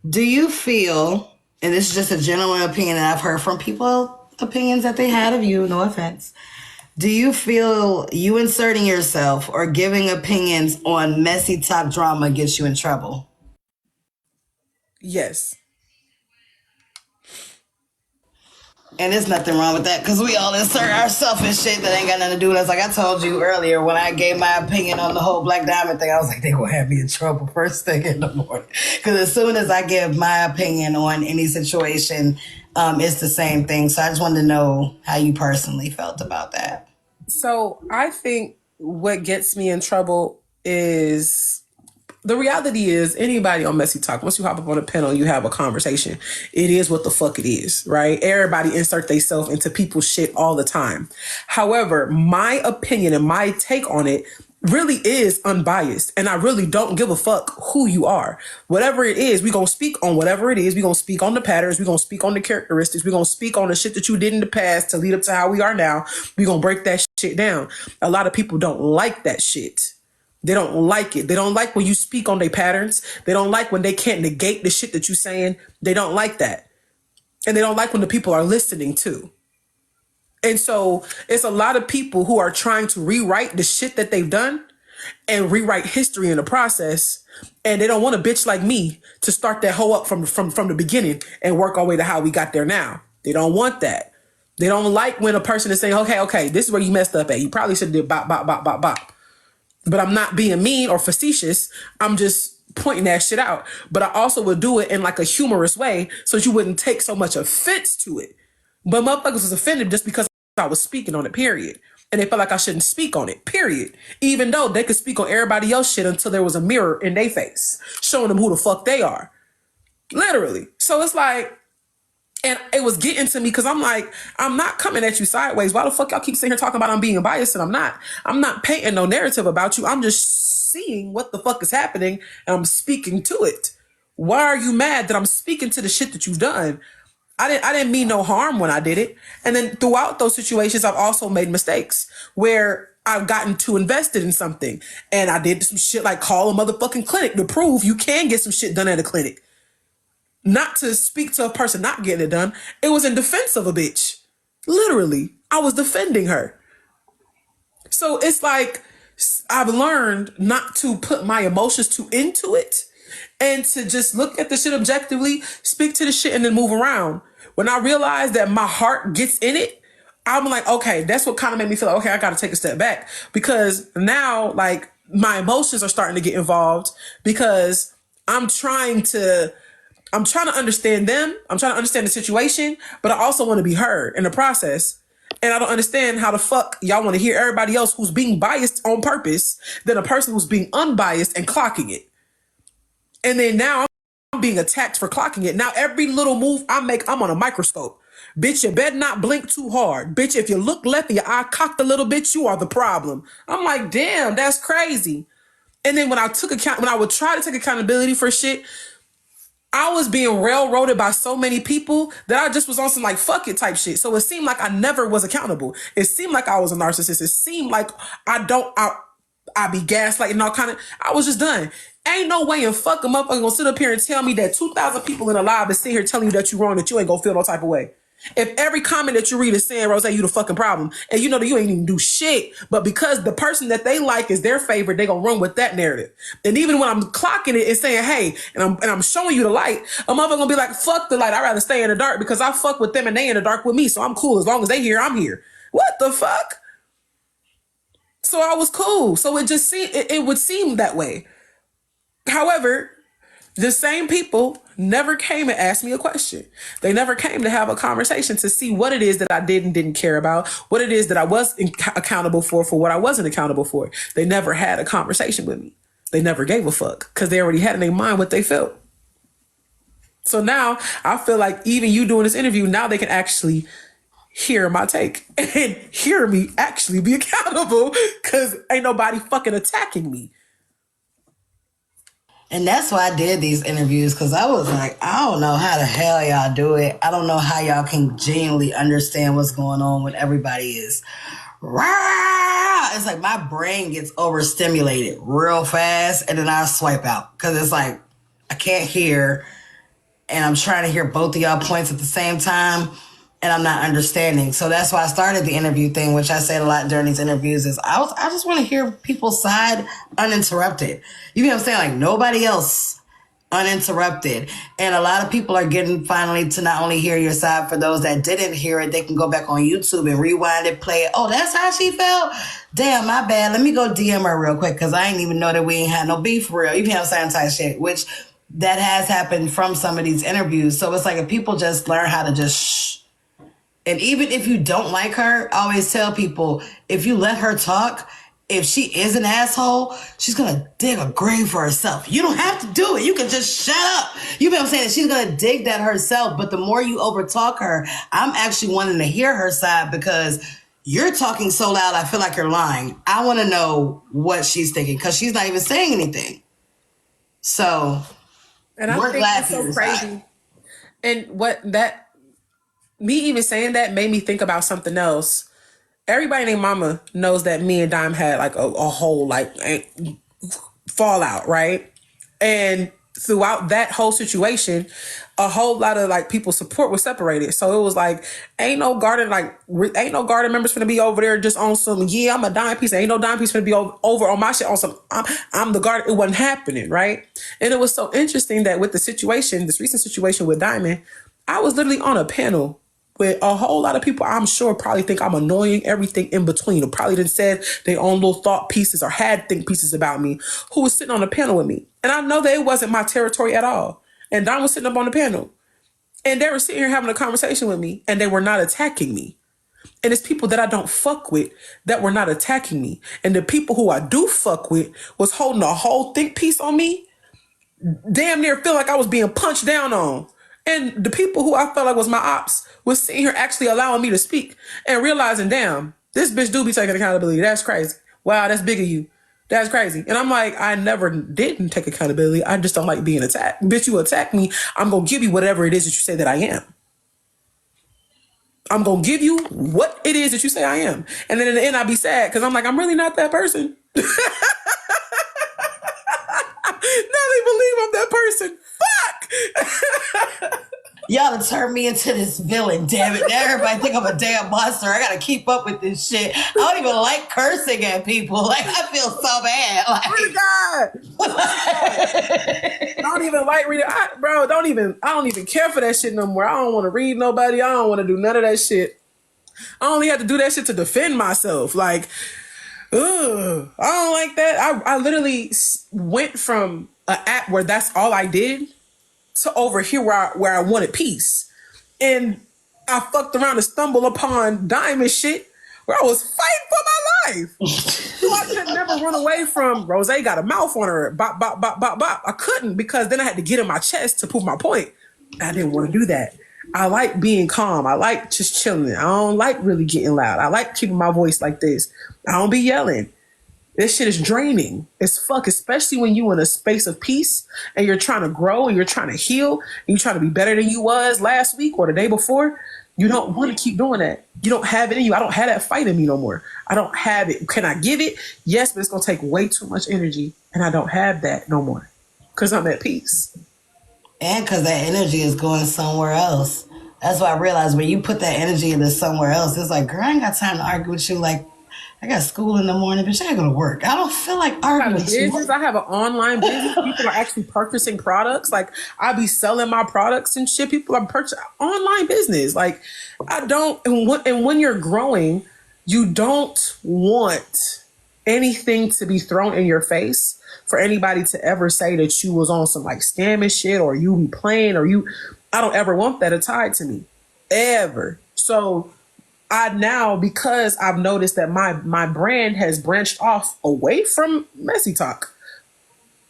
Do you feel, and this is just a general opinion that I've heard from people, opinions that they had of you, no offense. Do you feel you inserting yourself or giving opinions on messy top drama gets you in trouble? Yes. And there's nothing wrong with that because we all insert ourselves in shit that ain't got nothing to do with us. Like I told you earlier, when I gave my opinion on the whole Black Diamond thing, I was like, they will have me in trouble first thing in the morning. Because as soon as I give my opinion on any situation, it's the same thing. So I just wanted to know how you personally felt about that. So I think what gets me in trouble is, the reality is, anybody on Messy Talk, once you hop up on a panel, you have a conversation. It is what the fuck it is, right? Everybody insert themselves into people's shit all the time. However, my opinion and my take on it really is unbiased. And I really don't give a fuck who you are. Whatever it is, we're going to speak on whatever it is. We're going to speak on the patterns. We're going to speak on the characteristics. We're going to speak on the shit that you did in the past to lead up to how we are now. We're going to break that shit down. A lot of people don't like that shit. They don't like it. They don't like when you speak on their patterns. They don't like when they can't negate the shit that you're saying. They don't like that. And they don't like when the people are listening too. And so it's a lot of people who are trying to rewrite the shit that they've done and rewrite history in the process. And they don't want a bitch like me to start that hoe up from the beginning and work our way to how we got there now. They don't want that. They don't like when a person is saying, okay, this is where you messed up at. You probably should have did bop, bop, bop, bop, bop. But I'm not being mean or facetious. I'm just pointing that shit out. But I also would do it in like a humorous way so that you wouldn't take so much offense to it. But motherfuckers was offended just because I was speaking on it, period. And they felt like I shouldn't speak on it, period. Even though they could speak on everybody else's shit until there was a mirror in their face showing them who the fuck they are. Literally. So it's like, and it was getting to me because I'm like, I'm not coming at you sideways. Why the fuck y'all keep sitting here talking about I'm being biased and I'm not? I'm not painting no narrative about you. I'm just seeing what the fuck is happening and I'm speaking to it. Why are you mad that I'm speaking to the shit that you've done? I didn't mean no harm when I did it. And then throughout those situations, I've also made mistakes where I've gotten too invested in something. And I did some shit like call a motherfucking clinic to prove you can get some shit done at a clinic. Not to speak to a person not getting it done. It was in defense of a bitch. Literally, I was defending her. So it's like I've learned not to put my emotions too into it and to just look at the shit objectively, speak to the shit and then move around. When I realize that my heart gets in it, I'm like, okay, that's what kind of made me feel like, okay, I got to take a step back because now like my emotions are starting to get involved because I'm trying to understand them. I'm trying to understand the situation, but I also want to be heard in the process. And I don't understand how the fuck y'all want to hear everybody else who's being biased on purpose than a person who's being unbiased and clocking it. And then now I'm being attacked for clocking it. Now every little move I make, I'm on a microscope. Bitch, you better not blink too hard. Bitch, if you look left and your eye cocked a little bit, you are the problem. I'm like, damn, that's crazy. And then when I would try to take accountability for shit, I was being railroaded by so many people that I just was on some like fuck it type shit. So it seemed like I never was accountable. It seemed like I was a narcissist. It seemed like I be gaslighting and all kind of, I was just done. Ain't no way in fuck a motherfucker gonna sit up here and tell me that 2,000 people in a live is sitting here telling you that you're wrong, that you ain't gonna feel no type of way. If every comment that you read is saying, Rose, you the fucking problem, and you know that you ain't even do shit, but because the person that they like is their favorite, they gonna run with that narrative. And even when I'm clocking it and saying, hey, and I'm showing you the light, a motherfucker gonna be like, fuck the light, I'd rather stay in the dark because I fuck with them and they in the dark with me, so I'm cool. As long as they here, I'm here. What the fuck? So I was cool. So it would seem that way. However, the same people never came and asked me a question. They never came to have a conversation to see what it is that I did and didn't care about, what it is that I was accountable for what I wasn't accountable for. They never had a conversation with me. They never gave a fuck because they already had in their mind what they felt. So now I feel like even you doing this interview, now they can actually hear my take and hear me actually be accountable because ain't nobody fucking attacking me. And that's why I did these interviews, because I was like, I don't know how the hell y'all do it. I don't know how y'all can genuinely understand what's going on when everybody is rah! It's like my brain gets overstimulated real fast and then I swipe out because it's like I can't hear and I'm trying to hear both of y'all points at the same time and I'm not understanding. So that's why I started the interview thing, which I said a lot during these interviews, is I just want to hear people's side uninterrupted. You know what I'm saying? Like nobody else uninterrupted. And a lot of people are getting finally to not only hear your side. For those that didn't hear it, they can go back on YouTube and rewind it, play it. Oh, that's how she felt? Damn, my bad. Let me go DM her real quick because I ain't even know that we ain't had no beef for real. You know what I'm saying? Type shit, which that has happened from some of these interviews. So it's like if people just learn how to just shh. And even if you don't like her, I always tell people, if you let her talk, if she is an asshole, she's going to dig a grave for herself. You don't have to do it. You can just shut up. You know what I'm saying? She's going to dig that herself. But the more you overtalk her, I'm actually wanting to hear her side because you're talking so loud, I feel like you're lying. I want to know what she's thinking because she's not even saying anything. So, and I we're think glad it's for so your crazy. side. And me even saying that made me think about something else. Everybody named Mama knows that me and Dime had like a whole like fallout, right? And throughout that whole situation, a whole lot of like people's support was separated. So it was like, ain't no garden members gonna be over there just on some, yeah, I'm a dime piece. Ain't no dime piece gonna be over on my shit on some, I'm the garden. It wasn't happening, right? And it was so interesting that with the situation, this recent situation with Diamond, I was literally on a panel with a whole lot of people I'm sure probably think I'm annoying, everything in between, or probably done said their own little thought pieces or had think pieces about me, who was sitting on the panel with me. And I know that it wasn't my territory at all. And Don was sitting up on the panel. And they were sitting here having a conversation with me, and they were not attacking me. And it's people that I don't fuck with that were not attacking me. And the people who I do fuck with was holding a whole think piece on me, damn near feel like I was being punched down on. And the people who I felt like was my ops was sitting here actually allowing me to speak and realizing, damn, this bitch do be taking accountability. That's crazy. Wow, that's big of you. That's crazy. And I'm like, I never didn't take accountability. I just don't like being attacked. Bitch, you attack me, I'm going to give you whatever it is that you say that I am. I'm going to give you what it is that you say I am. And then in the end, I'll be sad because I'm like, I'm really not that person. Now they believe I'm that person. Fuck! Y'all done turned me into this villain, damn it. Now everybody think I'm a damn monster. I gotta keep up with this shit. I don't even like cursing at people. Like, I feel so bad. Oh my God. Don't even like reading. I don't even care for that shit no more. I don't want to read nobody. I don't want to do none of that shit. I only have to do that shit to defend myself. Like, ugh, I don't like that. I literally went from an app where that's all I did to over here where I wanted peace. And I fucked around and stumbled upon Diamond shit where I was fighting for my life. So I could never run away from Rose got a mouth on her. Bop, bop, bop, bop, bop. I couldn't because then I had to get in my chest to prove my point. I didn't want to do that. I like being calm. I like just chilling. I don't like really getting loud. I like keeping my voice like this. I don't be yelling. This shit is draining as fuck, especially when you in a space of peace and you're trying to grow and you're trying to heal and you're trying to be better than you was last week or the day before. You don't want to keep doing that. You don't have it in you. I don't have that fight in me no more. I don't have it. Can I give it? Yes, but it's going to take way too much energy and I don't have that no more because I'm at peace. And because that energy is going somewhere else. That's why I realized when you put that energy into somewhere else, it's like, girl, I ain't got time to argue with you. Like, I got school in the morning, bitch. I gotta go to work. I don't feel like arguing with you. I have an online business. People are actually purchasing products. Like, I be selling my products and shit. People are purchasing online business. Like, I don't. And when you're growing, you don't want anything to be thrown in your face for anybody to ever say that you was on some like scamming shit or you be playing or you. I don't ever want that tied to me, ever. So I now, because I've noticed that my brand has branched off away from Messy Talk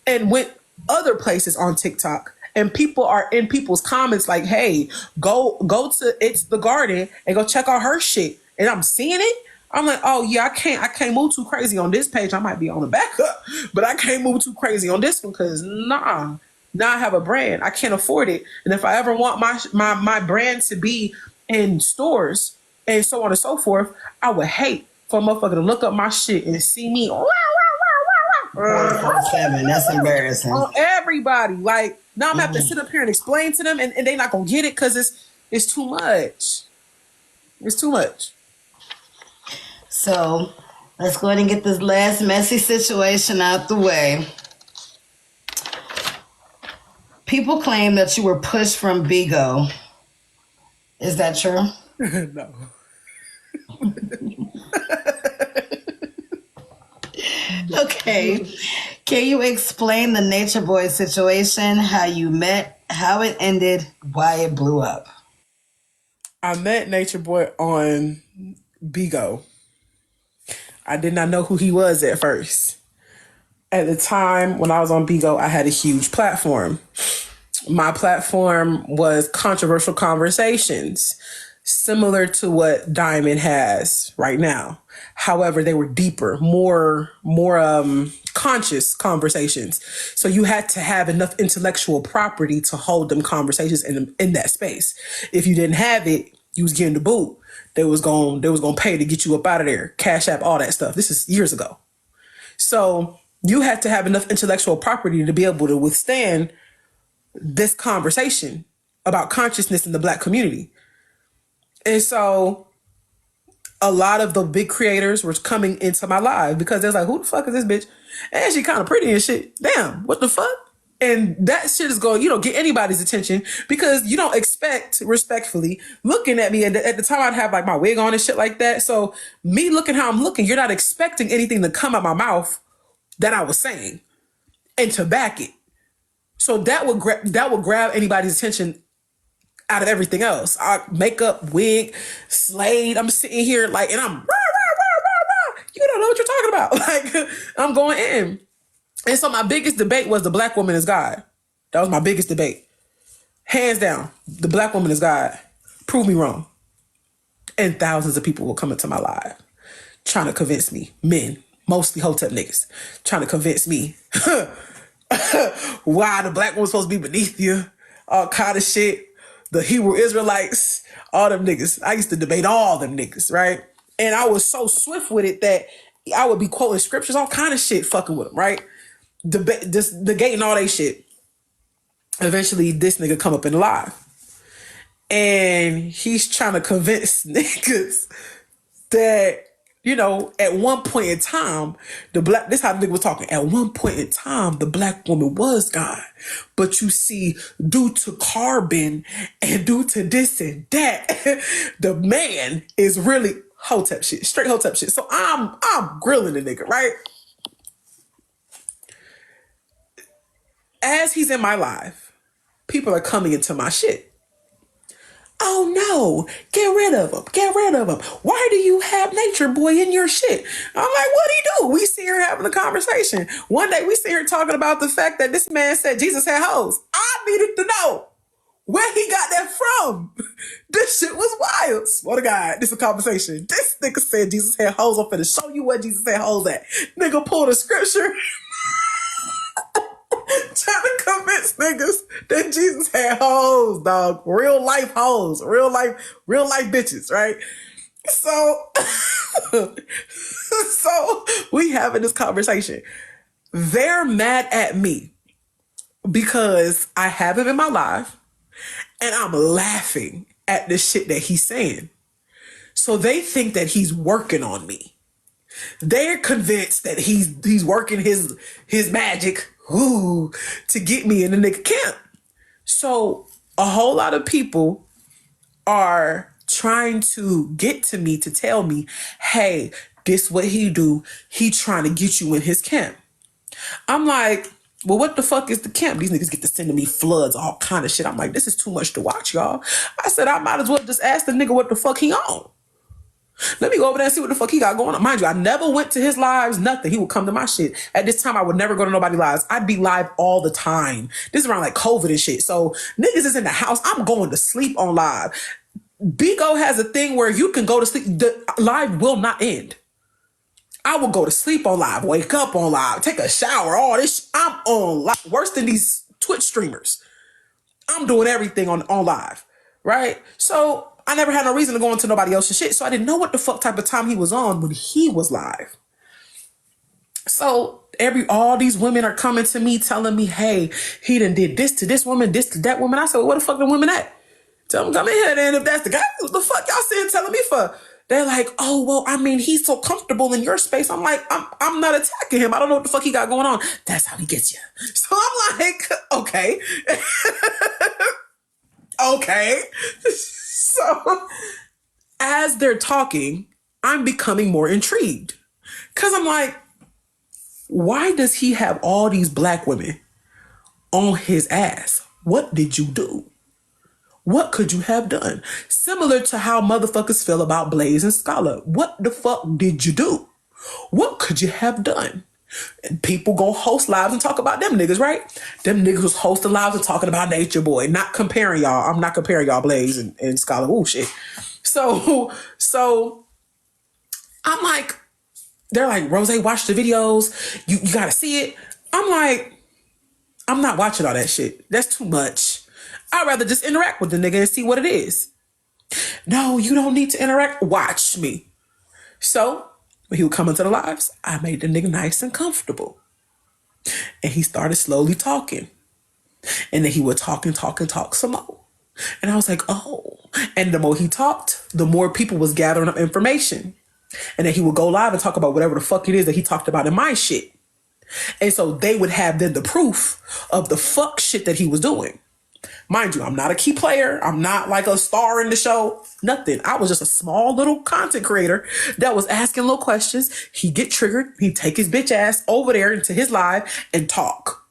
and went other places on TikTok, and people are in people's comments like, hey, go to It's the Garden and go check out her shit. And I'm seeing it. I'm like, oh yeah, I can't move too crazy on this page. I might be on the backup, but I can't move too crazy on this one because now I have a brand. I can't afford it. And if I ever want my brand to be in stores and so on and so forth, I would hate for a motherfucker to look up my shit and see me 24/7. That's embarrassing. On everybody. Like, now I'm gonna have to sit up here and explain to them and they not gonna get it because it's too much. It's too much. So let's go ahead and get this last messy situation out the way. People claim that you were pushed from Bigo. Is that true? No. Okay. Can you explain the Nature Boy situation, how you met, how it ended, why it blew up? I met Nature Boy on Bigo. I did not know who he was at first. At the time when I was on Bigo, I had a huge platform. My platform was controversial conversations, similar to what Diamond has right now. However, they were deeper, more conscious conversations. So you had to have enough intellectual property to hold them conversations in that space. If you didn't have it, you was getting the boot. They was gonna pay to get you up out of there, Cash App, all that stuff. This is years ago. So you had to have enough intellectual property to be able to withstand this conversation about consciousness in the Black community. And so a lot of the big creators were coming into my live because they was like, who the fuck is this bitch? And she kind of pretty and shit. Damn, what the fuck? And that shit is going, get anybody's attention because you don't expect, respectfully, looking at me. At the time, I'd have like my wig on and shit like that. So me looking how I'm looking, you're not expecting anything to come out my mouth that I was saying and to back it. So that would grab anybody's attention out of everything else. Makeup, wig, Slade. I'm sitting here like, and I'm rah, rah, rah, rah, rah. You don't know what you're talking about. Like I'm going in. And so my biggest debate was the black woman is God. That was my biggest debate. Hands down, the black woman is God. Prove me wrong. And thousands of people will come into my live trying to convince me, men, mostly Hotep niggas, trying to convince me why the black woman's supposed to be beneath you, all kind of shit. The Hebrew Israelites, all them niggas. I used to debate all them niggas, right? And I was so swift with it that I would be quoting scriptures, all kind of shit, fucking with them, right? Negating all they shit. Eventually, this nigga come up in the live. And he's trying to convince niggas that, at one point in time, this how the nigga was talking. At one point in time, the black woman was God. But you see, due to carbon and due to this and that, the man is really Hotep shit, straight Hotep shit. So I'm grilling the nigga, right? As he's in my live, people are coming into my shit. Oh no, get rid of him. Get rid of him. Why do you have Nature Boy in your shit? I'm like, what'd he do? We see her having a conversation. One day we see her talking about the fact that this man said Jesus had hoes. I needed to know where he got that from. This shit was wild. Swear to God, this is a conversation. This nigga said Jesus had hoes. I'm finna show you where Jesus had hoes at. Nigga pulled a scripture. Trying to convince niggas that Jesus had hoes, dog. Real life hoes. Real life bitches, right? So, so we having this conversation. They're mad at me because I have him in my life and I'm laughing at the shit that he's saying. So they think that he's working on me. They're convinced that he's working his magic to get me in the nigga camp. So a whole lot of people are trying to get to me to tell me, hey, this what he do. He trying to get you in his camp. I'm like, well, what the fuck is the camp? These niggas get to sending me floods, all kind of shit. I'm like, this is too much to watch, y'all. I said, I might as well just ask the nigga what the fuck he on. Let me go over there and see what the fuck he got going on. Mind you, I never went to his lives, nothing. He would come to my shit. At this time, I would never go to nobody's lives. I'd be live all the time. This is around like COVID and shit. So niggas is in the house. I'm going to sleep on live. Bigo has a thing where you can go to sleep. The live will not end. I will go to sleep on live, wake up on live, take a shower, all this. I'm on live. Worse than these Twitch streamers. I'm doing everything on live, right? So I never had no reason to go into nobody else's shit. So I didn't know what the fuck type of time he was on when he was live. So all these women are coming to me telling me, hey, he done did this to this woman, this to that woman. I said, well, where the fuck the women at? Tell them come in here then if that's the guy. What the fuck y'all saying telling me for? They're like, oh, well, I mean, he's so comfortable in your space. I'm like, I'm not attacking him. I don't know what the fuck he got going on. That's how he gets you. So I'm like, okay. Okay. So as they're talking, I'm becoming more intrigued. Because I'm like, why does he have all these black women on his ass? What did you do? What could you have done? Similar to how motherfuckers feel about Blaze and Scholar. What the fuck did you do? What could you have done? And people go host lives and talk about them niggas, right? Them niggas was hosting lives and talking about Nature Boy. Not comparing y'all. I'm not comparing y'all Blaze and Scholar. Ooh, shit. So I'm like, they're like, Rose, watch the videos. You gotta see it. I'm like, I'm not watching all that shit. That's too much. I'd rather just interact with the nigga and see what it is. No, you don't need to interact. Watch me. So when he would come into the lives, I made the nigga nice and comfortable. And he started slowly talking. And then he would talk some more. And I was like, oh. And the more he talked, the more people was gathering up information. And then he would go live and talk about whatever the fuck it is that he talked about in my shit. And so they would have then the proof of the fuck shit that he was doing. Mind you, I'm not a key player. I'm not like a star in the show. Nothing. I was just a small little content creator that was asking little questions. He'd get triggered. He'd take his bitch ass over there into his live and talk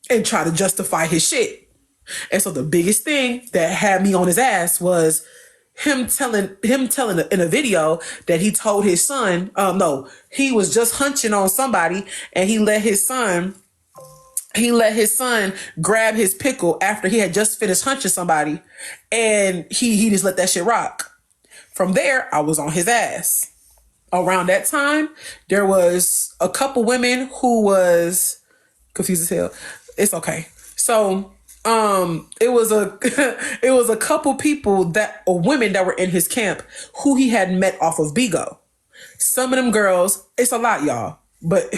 and try to justify his shit. And so the biggest thing that had me on his ass was him telling in a video that he told his son, no, he was just hunching on somebody and he let his son grab his pickle after he had just finished hunching somebody, and he just let that shit rock. From there, I was on his ass. Around that time, there was a couple women who was confused as hell. It's okay. So, it was a couple people or women that were in his camp who he had met off of Bigo. Some of them girls, it's a lot, y'all, but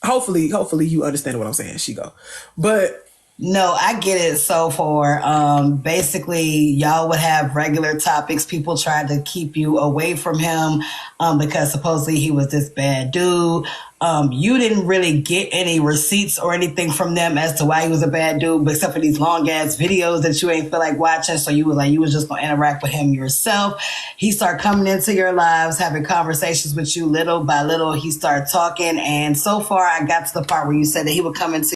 hopefully you understand what I'm saying, Shigo. But no, I get it. So for basically, y'all would have regular topics. People tried to keep you away from him because supposedly he was this bad dude. You didn't really get any receipts or anything from them as to why he was a bad dude, but except for these long ass videos that you ain't feel like watching. So you was just gonna interact with him yourself. He started coming into your lives, having conversations with you little by little. He started talking, and so far I got to the part where you said that he would come into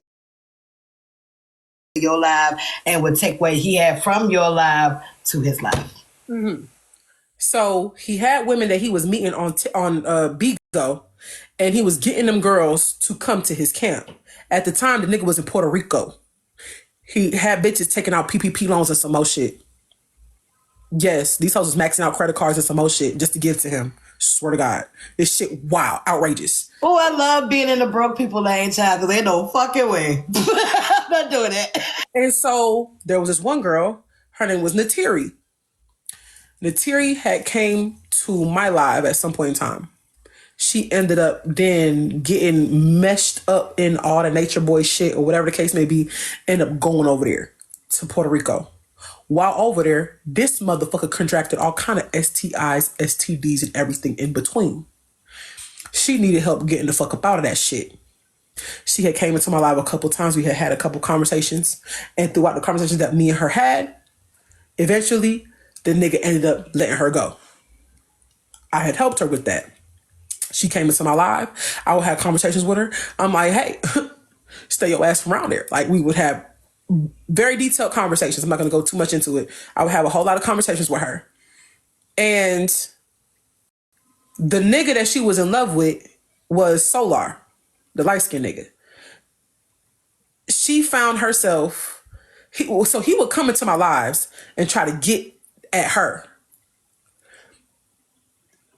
your live and would take what he had from your live to his live. Mm-hmm. So he had women that he was meeting on Bigo, and he was getting them girls to come to his camp. At the time, the nigga was in Puerto Rico. He had bitches taking out PPP loans and some more shit. Yes, these hoes was maxing out credit cards and some more shit just to give to him. Swear to God. This shit, wow, outrageous. Oh, I love being in the broke people lane, child, because ain't no fucking way. I'm not doing that. And so there was this one girl, her name was Natiri. Natiri had came to my live at some point in time. She ended up then getting meshed up in all the Nature Boy shit or whatever the case may be, ended up going over there to Puerto Rico. While over there, this motherfucker contracted all kind of STIs, STDs, and everything in between. She needed help getting the fuck up out of that shit. She had came into my live a couple times. We had a couple conversations. And throughout the conversations that me and her had, eventually, the nigga ended up letting her go. I had helped her with that. She came into my live. I would have conversations with her. I'm like, hey, stay your ass from around there. Like, we would have very detailed conversations. I'm not going to go too much into it. I would have a whole lot of conversations with her. And the nigga that she was in love with was Solar, the light-skinned nigga. She found herself, he would come into my lives and try to get at her.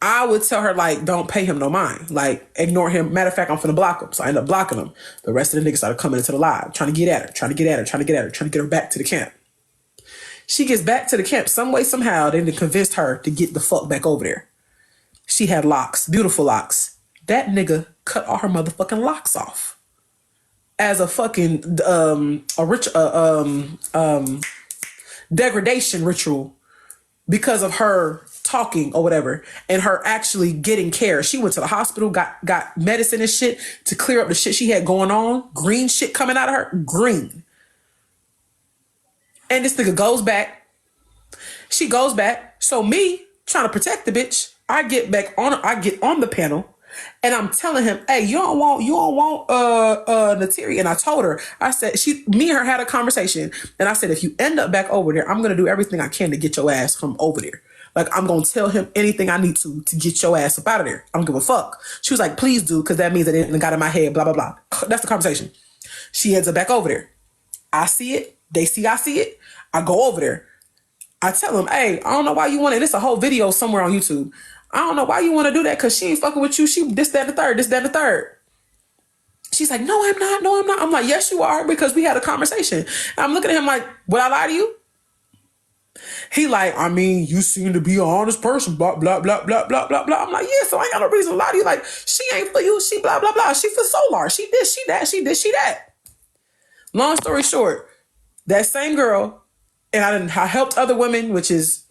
I would tell her, like, don't pay him no mind. Like, ignore him. Matter of fact, I'm finna block him. So I ended up blocking him. The rest of the niggas started coming into the live, trying to get at her, trying to get her back to the camp. She gets back to the camp some way, somehow. Then they convinced her to get the fuck back over there. She had locks, beautiful locks. That nigga cut all her motherfucking locks off as a fucking degradation ritual because of her talking or whatever and her actually getting care. She went to the hospital, got medicine and shit to clear up the shit she had going on. Green shit coming out of her. Green. And this nigga goes back. She goes back. So me trying to protect the bitch, I get on the panel and I'm telling him, hey, you don't want Natiri. And I told her, I said, me and her had a conversation. And I said, if you end up back over there, I'm going to do everything I can to get your ass from over there. Like, I'm going to tell him anything I need to get your ass up out of there. I don't give a fuck. She was like, please do, because that means that it got in my head, blah, blah, blah. That's the conversation. She ends up back over there. I see it. They see I see it. I go over there. I tell him, hey, I don't know why you want it. It's a whole video somewhere on YouTube. I don't know why you want to do that, because she ain't fucking with you. She this, that, and the third. She's like, no, I'm not. I'm like, yes, you are, because we had a conversation. And I'm looking at him like, would I lie to you? He like, I mean, you seem to be an honest person, blah, blah, blah, blah, blah, blah, blah. I'm like, yeah, so I ain't got no reason to lie to you. Like, she ain't for you. She blah, blah, blah. She for Solar. She this, she that, she this, she that. Long story short, that same girl, and I helped other women, which is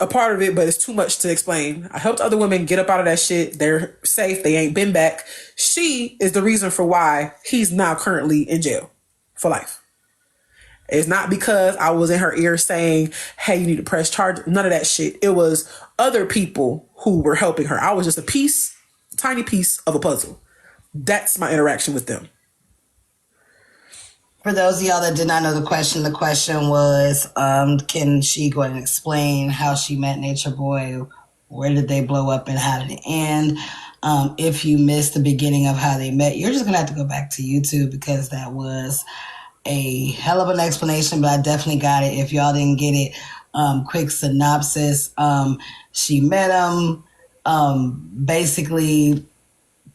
a part of it, but it's too much to explain. I helped other women get up out of that shit. They're safe. They ain't been back. She is the reason for why he's now currently in jail for life. It's not because I was in her ear saying, hey, you need to press charge. None of that shit. It was other people who were helping her. I was just a piece, tiny piece of a puzzle. That's my interaction with them. For those of y'all that did not know the question was, can she go ahead and explain how she met Nature Boy? Where did they blow up and how did it end? If you missed the beginning of how they met, you're just going to have to go back to YouTube because that was a hell of an explanation, but I definitely got it. If y'all didn't get it, quick synopsis. She met him, basically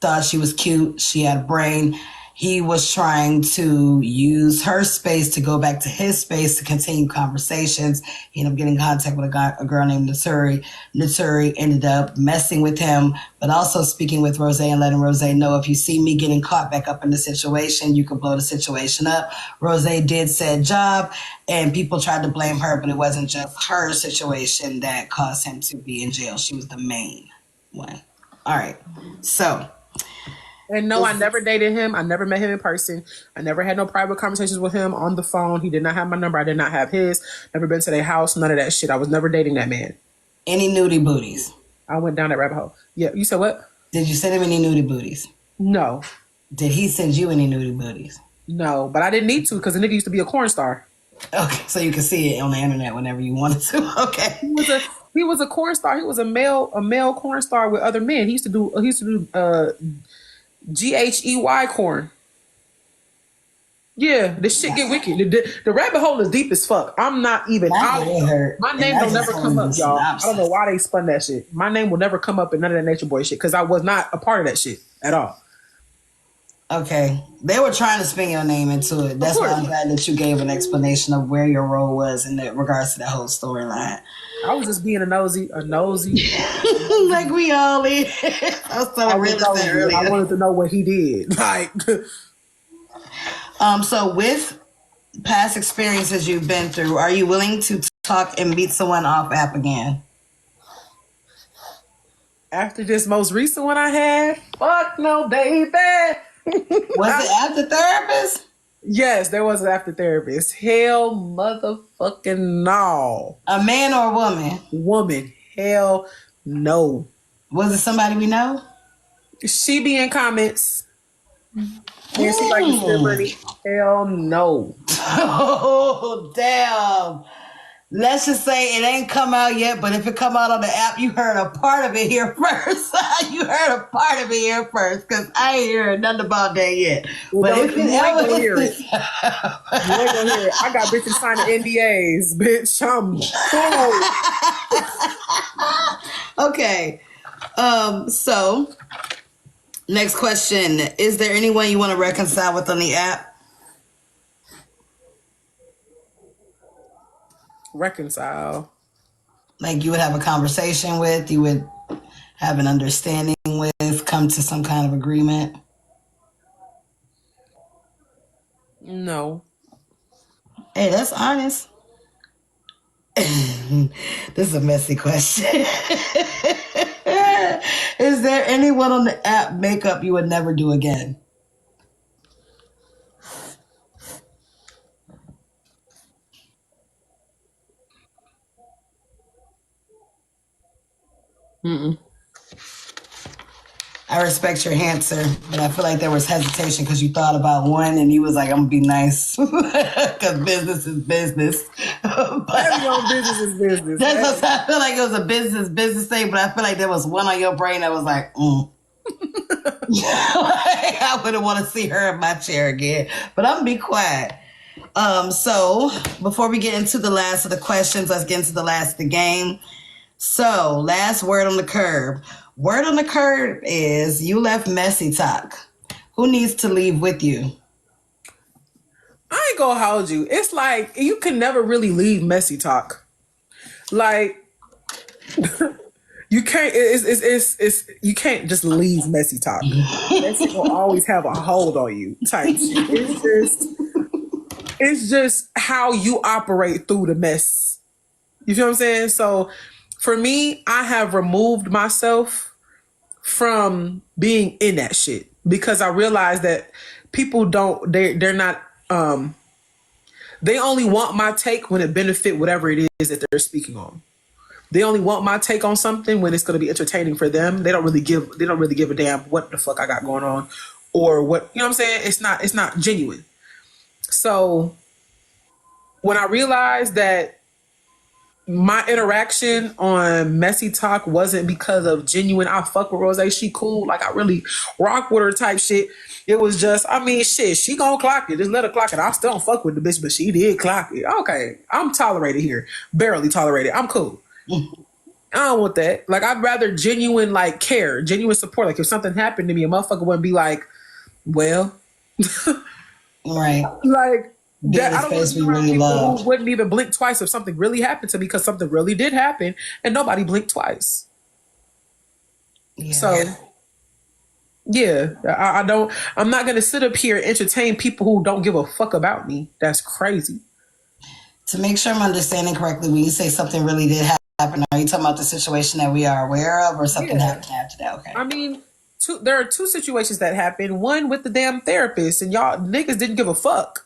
thought she was cute. She had a brain. He was trying to use her space to go back to his space to continue conversations. He ended up getting in contact with a girl named Natsuri. Natsuri ended up messing with him, but also speaking with Rose and letting Rose know, if you see me getting caught back up in the situation, you can blow the situation up. Rose did said job, and people tried to blame her, but it wasn't just her situation that caused him to be in jail. She was the main one. All right. So... And no, I never dated him. I never met him in person. I never had no private conversations with him on the phone. He did not have my number. I did not have his. Never been to their house. None of that shit. I was never dating that man. Any nudie booties? I went down that rabbit hole. Yeah, you said what? Did you send him any nudie booties? No. Did he send you any nudie booties? No, but I didn't need to because the nigga used to be a corn star. Okay, so you can see it on the internet whenever you wanted to. Okay. He was a corn star. He was a male corn star with other men. He used to do GHEY corn. Yeah, this shit get wicked. The rabbit hole is deep as fuck. I'm not even. My name don't never come up, y'all. I don't know why they spun that shit. My name will never come up in none of that Nature Boy shit because I was not a part of that shit at all. Okay, they were trying to spin your name into it. That's why I'm glad that you gave an explanation of where your role was in regards to that whole storyline. I was just being a nosy. Like we all is. I was telling Realist earlier. I wanted to know what he did. Like, so with past experiences you've been through, are you willing to talk and meet someone off app again? After this most recent one I had, fuck no, baby. Was it after therapist? Yes, there was an after therapist. Hell motherfucking no. A man or a woman? Woman. Hell no. Was it somebody we know? She be in comments. And she like a celebrity. Hell no. Oh, damn. Let's just say it ain't come out yet, but if it come out on the app, you heard a part of it here first. You heard a part of it here first, because I ain't heard nothing about that yet. Well, but if you ever hear it, you ain't gonna hear it. I got bitches signing NDAs, bitch. I'm cool. Okay. So next question. Is there anyone you want to reconcile with on the app? Reconcile. Like you would have a conversation with, you would have an understanding with, come to some kind of agreement? No. Hey, that's honest. This is a messy question. Is there anyone on the app makeup you would never do again? Mm-mm. I respect your answer, but I feel like there was hesitation because you thought about one and you was like, I'm gonna be nice because business is business. Business is business. That's what I feel like it was a business thing, but I feel like there was one on your brain that was like, I wouldn't want to see her in my chair again, but I'm gonna be quiet. So before we get into the last of the questions, let's get into the last of the game. So, last word on the curb. Word on the curb is you left messy talk. Who needs to leave with you? I ain't gonna hold you. It's like you can never really leave messy talk. Like you can't. It's you can't just leave messy talk. Messy will always have a hold on you. Type shit. It's just how you operate through the mess. You feel what I'm saying? So For me, I have removed myself from being in that shit because I realize that people don't, they're not, they only want my take when it benefit whatever it is that they're speaking on. They only want my take on something when it's going to be entertaining for them. They don't really give a damn what the fuck I got going on or what, you know what I'm saying? It's not genuine. So when I realized that my interaction on Messy Talk wasn't because of genuine, I fuck with Rose, she cool, like I really rock with her type shit. It was just, I mean, shit, she gonna clock it. Just let her clock it. I still don't fuck with the bitch, but she did clock it. Okay, I'm tolerated here. Barely tolerated. I'm cool. I don't want that. Like, I'd rather genuine, like, care, genuine support. Like, if something happened to me, a motherfucker wouldn't be like, well, Right. like, Be in that, the I don't want space to be we around really people love. who wouldn't even blink twice if something really happened to me, because something really did happen and nobody blinked twice. Yeah. So, yeah, I don't, I'm not going to sit up here and entertain people who don't give a fuck about me. That's crazy. To make sure I'm understanding correctly, when you say something really did happen, are you talking about the situation that we are aware of or something Yeah. happened after that? Okay. I mean, there are two situations that happened. One with the damn therapist, and y'all niggas didn't give a fuck.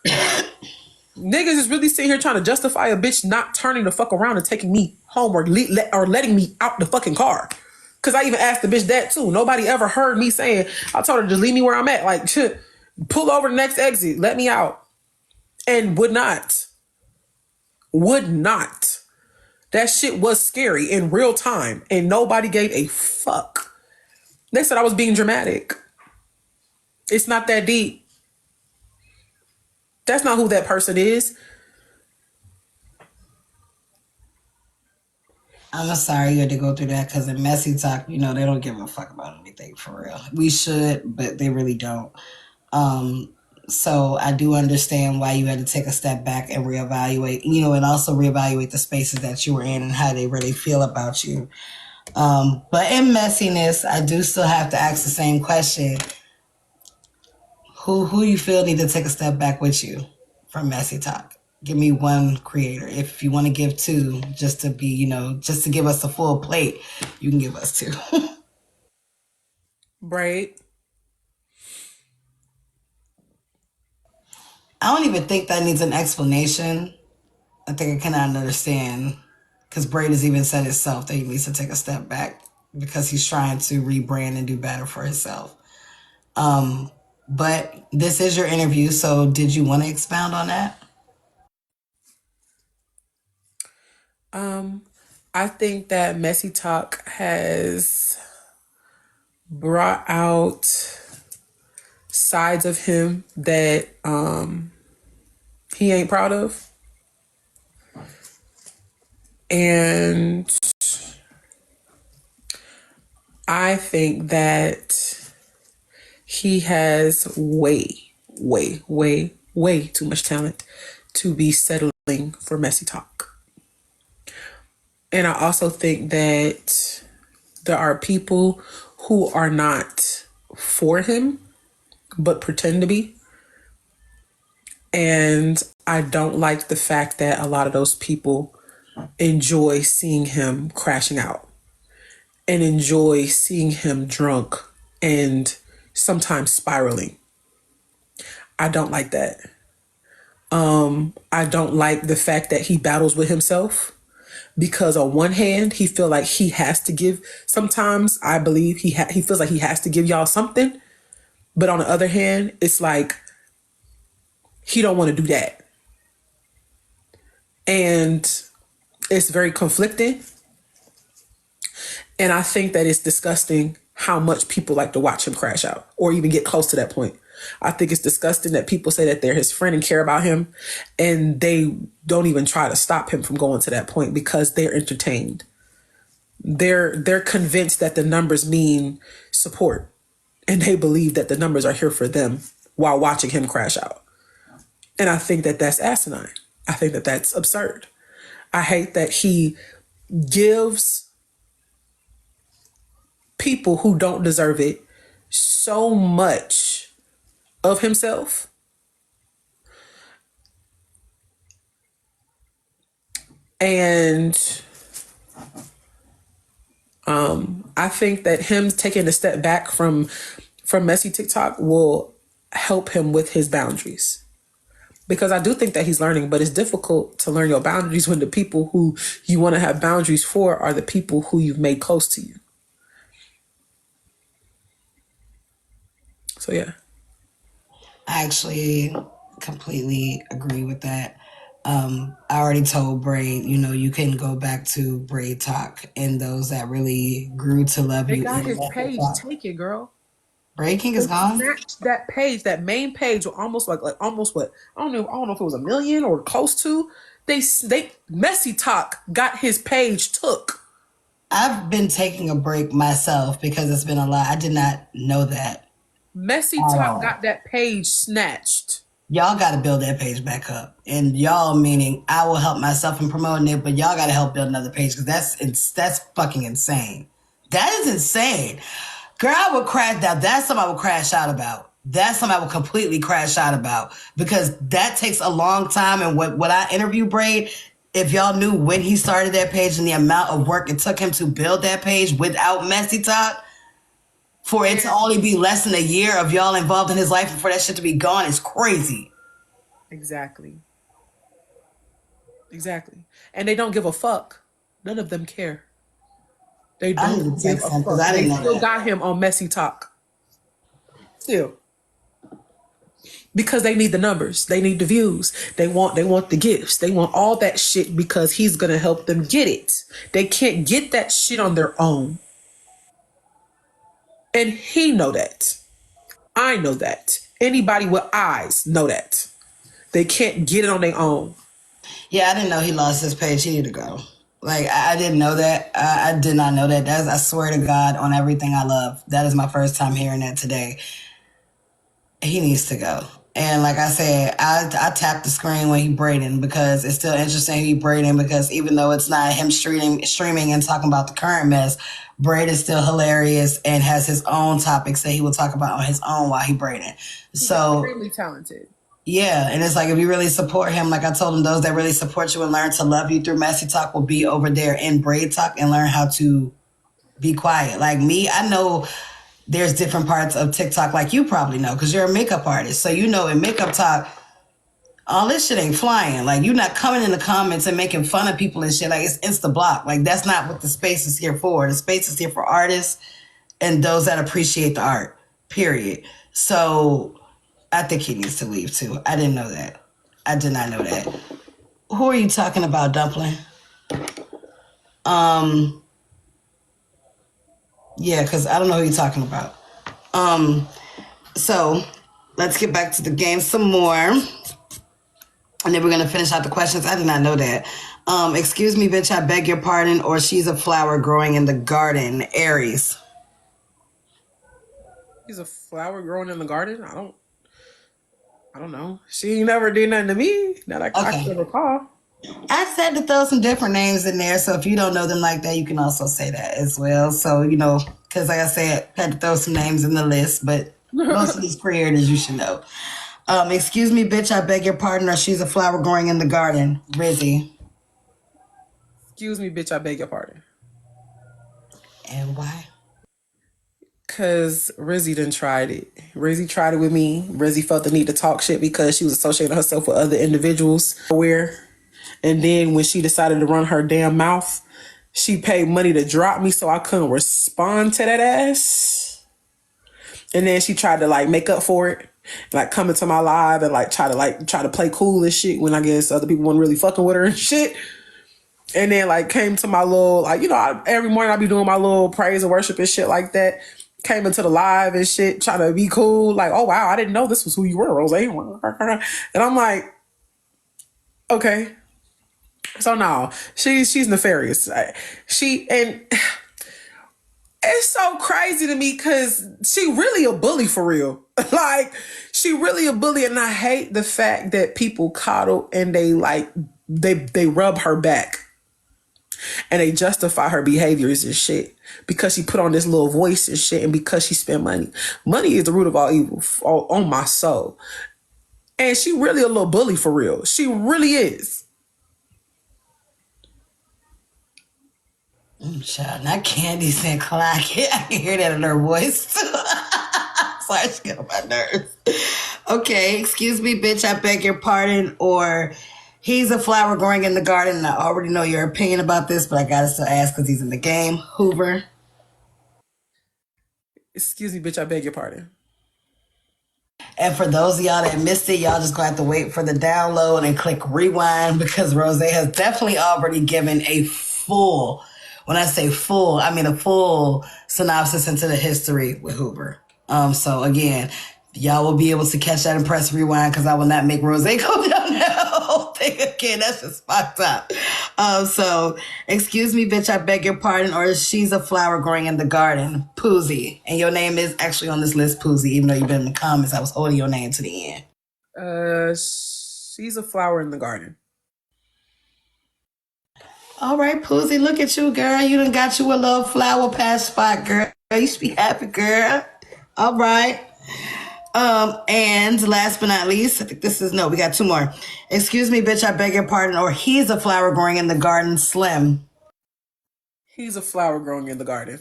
Niggas is really sitting here trying to justify a bitch not turning the fuck around and taking me home or letting me out the fucking car. Cause I even asked the bitch that too. Nobody ever heard me saying, I told her to leave me where I'm at. Like, pull over the next exit, let me out. And would not. Would not. That shit was scary in real time. And nobody gave a fuck. They said I was being dramatic. It's not that deep. That's not who that person is. I'm sorry you had to go through that because in Messy Talk, you know, they don't give a fuck about anything for real. We should, but they really don't. So I do understand why you had to take a step back and reevaluate, you know, and also reevaluate the spaces that you were in and how they really feel about you. But in messiness, I do still have to ask the same question. Who you feel need to take a step back with you from Messy Talk? Give me one creator. If you want to give two, just to be, you know, just to give us a full plate, you can give us two. Braid. I don't even think that needs an explanation. I think I cannot understand because Braid has even said himself that he needs to take a step back because he's trying to rebrand and do better for himself. But this is your interview, so did you want to expound on that? I think that Messy Talk has brought out sides of him that he ain't proud of. And I think that he has way too much talent to be settling for Messy Talk. And I also think that there are people who are not for him, but pretend to be. And I don't like the fact that a lot of those people enjoy seeing him crashing out and enjoy seeing him drunk and sometimes spiraling. I don't like that. I don't like the fact that he battles with himself. Because on one hand, he feel like he has to give. Sometimes I believe he feels like he has to give y'all something. But on the other hand, it's like he don't want to do that. And it's very conflicting. And I think that it's disgusting how much people like to watch him crash out or even get close to that point. I think it's disgusting that people say that they're his friend and care about him, and they don't even try to stop him from going to that point because they're entertained. They're convinced that the numbers mean support, and they believe that the numbers are here for them while watching him crash out. And I think that that's asinine. I think that that's absurd. I hate that he gives people who don't deserve it so much of himself. And I think that him taking a step back from messy TikTok will help him with his boundaries. Because I do think that he's learning, but it's difficult to learn your boundaries when the people who you want to have boundaries for are the people who you've made close to you. So yeah. I actually completely agree with that. I already told Braid, you can go back to Braid Talk and those that really grew to love They you. got In his Method page Talk. taken, girl. Braid King is They gone. snatched that page, that main page, almost like almost what I don't know if it was 1 million or close to. They Messy Talk got his page took. I've been taking a break myself because it's been a lot. I did not know that Messy at Talk all. got that page snatched. Y'all got to build that page back up, and y'all meaning I will help myself in promoting it, but y'all got to help build another page because that's fucking insane. That is insane, girl. I would crash out. That's something I would crash out about. That's something I would completely crash out about because that takes a long time. And what I interview Braid, if y'all knew when he started that page and the amount of work it took him to build that page without Messy Talk, for it to only be less than a year of y'all involved in his life and for that shit to be gone is crazy. Exactly. And they don't give a fuck. None of them care. They I need don't to give text a him because fuck. I They didn't know still that. got him on Messy Talk. Still. Because they need the numbers. They need the views. They want the gifts. They want all that shit because he's gonna help them get it. They can't get that shit on their own. And he know that. I know that. Anybody with eyes know that. They can't get it on their own. Yeah, I didn't know he lost his page. He need to go. Like, I didn't know that. I did not know that. I swear to God on everything I love. That is my first time hearing that today. He needs to go. And like I said, I tapped the screen when he braiding because it's still interesting he braiding because even though it's not him streaming and talking about the current mess, Braid is still hilarious and has his own topics that he will talk about on his own while he braiding. He's So extremely talented. yeah, and it's like if you really support him, like I told him, those that really support you and learn to love you through Messy Talk will be over there in Braid Talk and learn how to be quiet. Like me, I know there's different parts of TikTok, like you probably know, because you're a makeup artist. So you know in Makeup Talk, all this shit ain't flying. Like you're not coming in the comments and making fun of people and shit. Like it's insta block. Like that's not what the space is here for. The space is here for artists and those that appreciate the art. Period. So I think he needs to leave too. I didn't know that. I did not know that. Who are you talking about, Dumpling? Yeah, because I don't know who you're talking about. So let's get back to the game some more. And then we're gonna finish out the questions. I did not know that. Excuse me, bitch, I beg your pardon, or she's a flower growing in the garden. Aries. He's a flower growing in the garden. I don't know. She ain't never did nothing to me that I can recall. I said to throw some different names in there, so if you don't know them like that, you can also say that as well. So, because like I said, had to throw some names in the list, but most of these creators you should know. Excuse me, bitch, I beg your pardon, or she's a flower growing in the garden. Rizzy. Excuse me, bitch, I beg your pardon. And why? Because Rizzy done tried it. Rizzy tried it with me. Rizzy felt the need to talk shit because she was associating herself with other individuals. And then when she decided to run her damn mouth, she paid money to drop me so I couldn't respond to that ass. And then she tried to make up for it, come into my live and try to play cool and shit when I guess other people weren't really fucking with her and shit. And then came to my little every morning I be doing my little praise and worship and shit like that. Came into the live and shit, trying to be cool. Oh wow, I didn't know this was who you were, Rose. And I'm like, okay. So no, she's nefarious. And it's so crazy to me because she really a bully for real. She really a bully, and I hate the fact that people coddle and they rub her back and they justify her behaviors and shit because she put on this little voice and shit and because she spent money. Money is the root of all evil, on my soul. And she really a little bully for real. She really is. Child, not Candy saying clock. I can hear that in her voice. Sorry, she got on my nerves. Okay, excuse me, bitch, I beg your pardon. Or he's a flower growing in the garden. And I already know your opinion about this, but I gotta still ask because he's in the game. Hoover. Excuse me, bitch, I beg your pardon. And for those of y'all that missed it, y'all just gonna have to wait for the download and click rewind because Rose has definitely already given a full, when I say full, I mean a full synopsis into the history with Hoover. So again, y'all will be able to catch that and press rewind because I will not make Rose go down that whole thing again. That's just fucked up. So excuse me, bitch, I beg your pardon, or she's a flower growing in the garden, Poozy. And your name is actually on this list, Poozy, even though you've been in the comments. I was holding your name to the end. She's a flower in the garden. All right, Poozy, look at you, girl. You done got you a little flower patch spot, girl. You should be happy, girl. All right. And last but not least, I think we got two more. Excuse me, bitch, I beg your pardon, or he's a flower growing in the garden, Slim. He's a flower growing in the garden.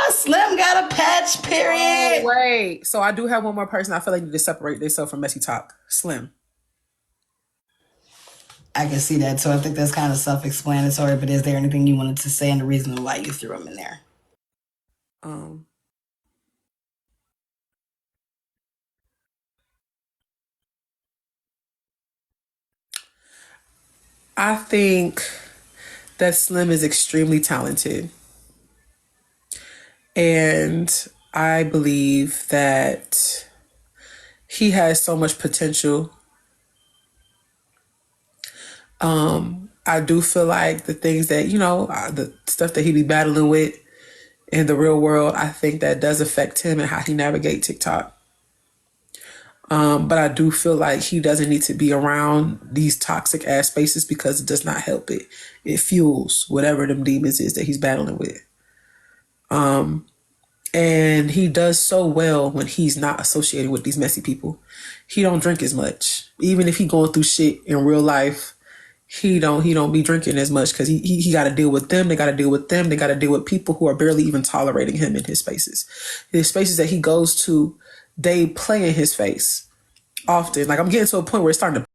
Slim got a patch, period. Oh, wait. So I do have one more person I feel like need to separate themselves from messy talk. Slim. I can see that, so I think that's kind of self-explanatory, but is there anything you wanted to say and the reason why you threw him in there? I think that Slim is extremely talented. And I believe that he has so much potential. I do feel like the things that, the stuff that he be battling with in the real world, I think that does affect him and how he navigates TikTok. But I do feel like he doesn't need to be around these toxic ass spaces because it does not help it. It fuels whatever them demons is that he's battling with. And he does so well when he's not associated with these messy people. He don't drink as much. Even if he going through shit in real life, he don't be drinking as much because he got to deal with them. They got to deal with them. They got to deal with people who are barely even tolerating him in his spaces. His spaces that he goes to, they play in his face often. Like I'm getting to a point where it's starting to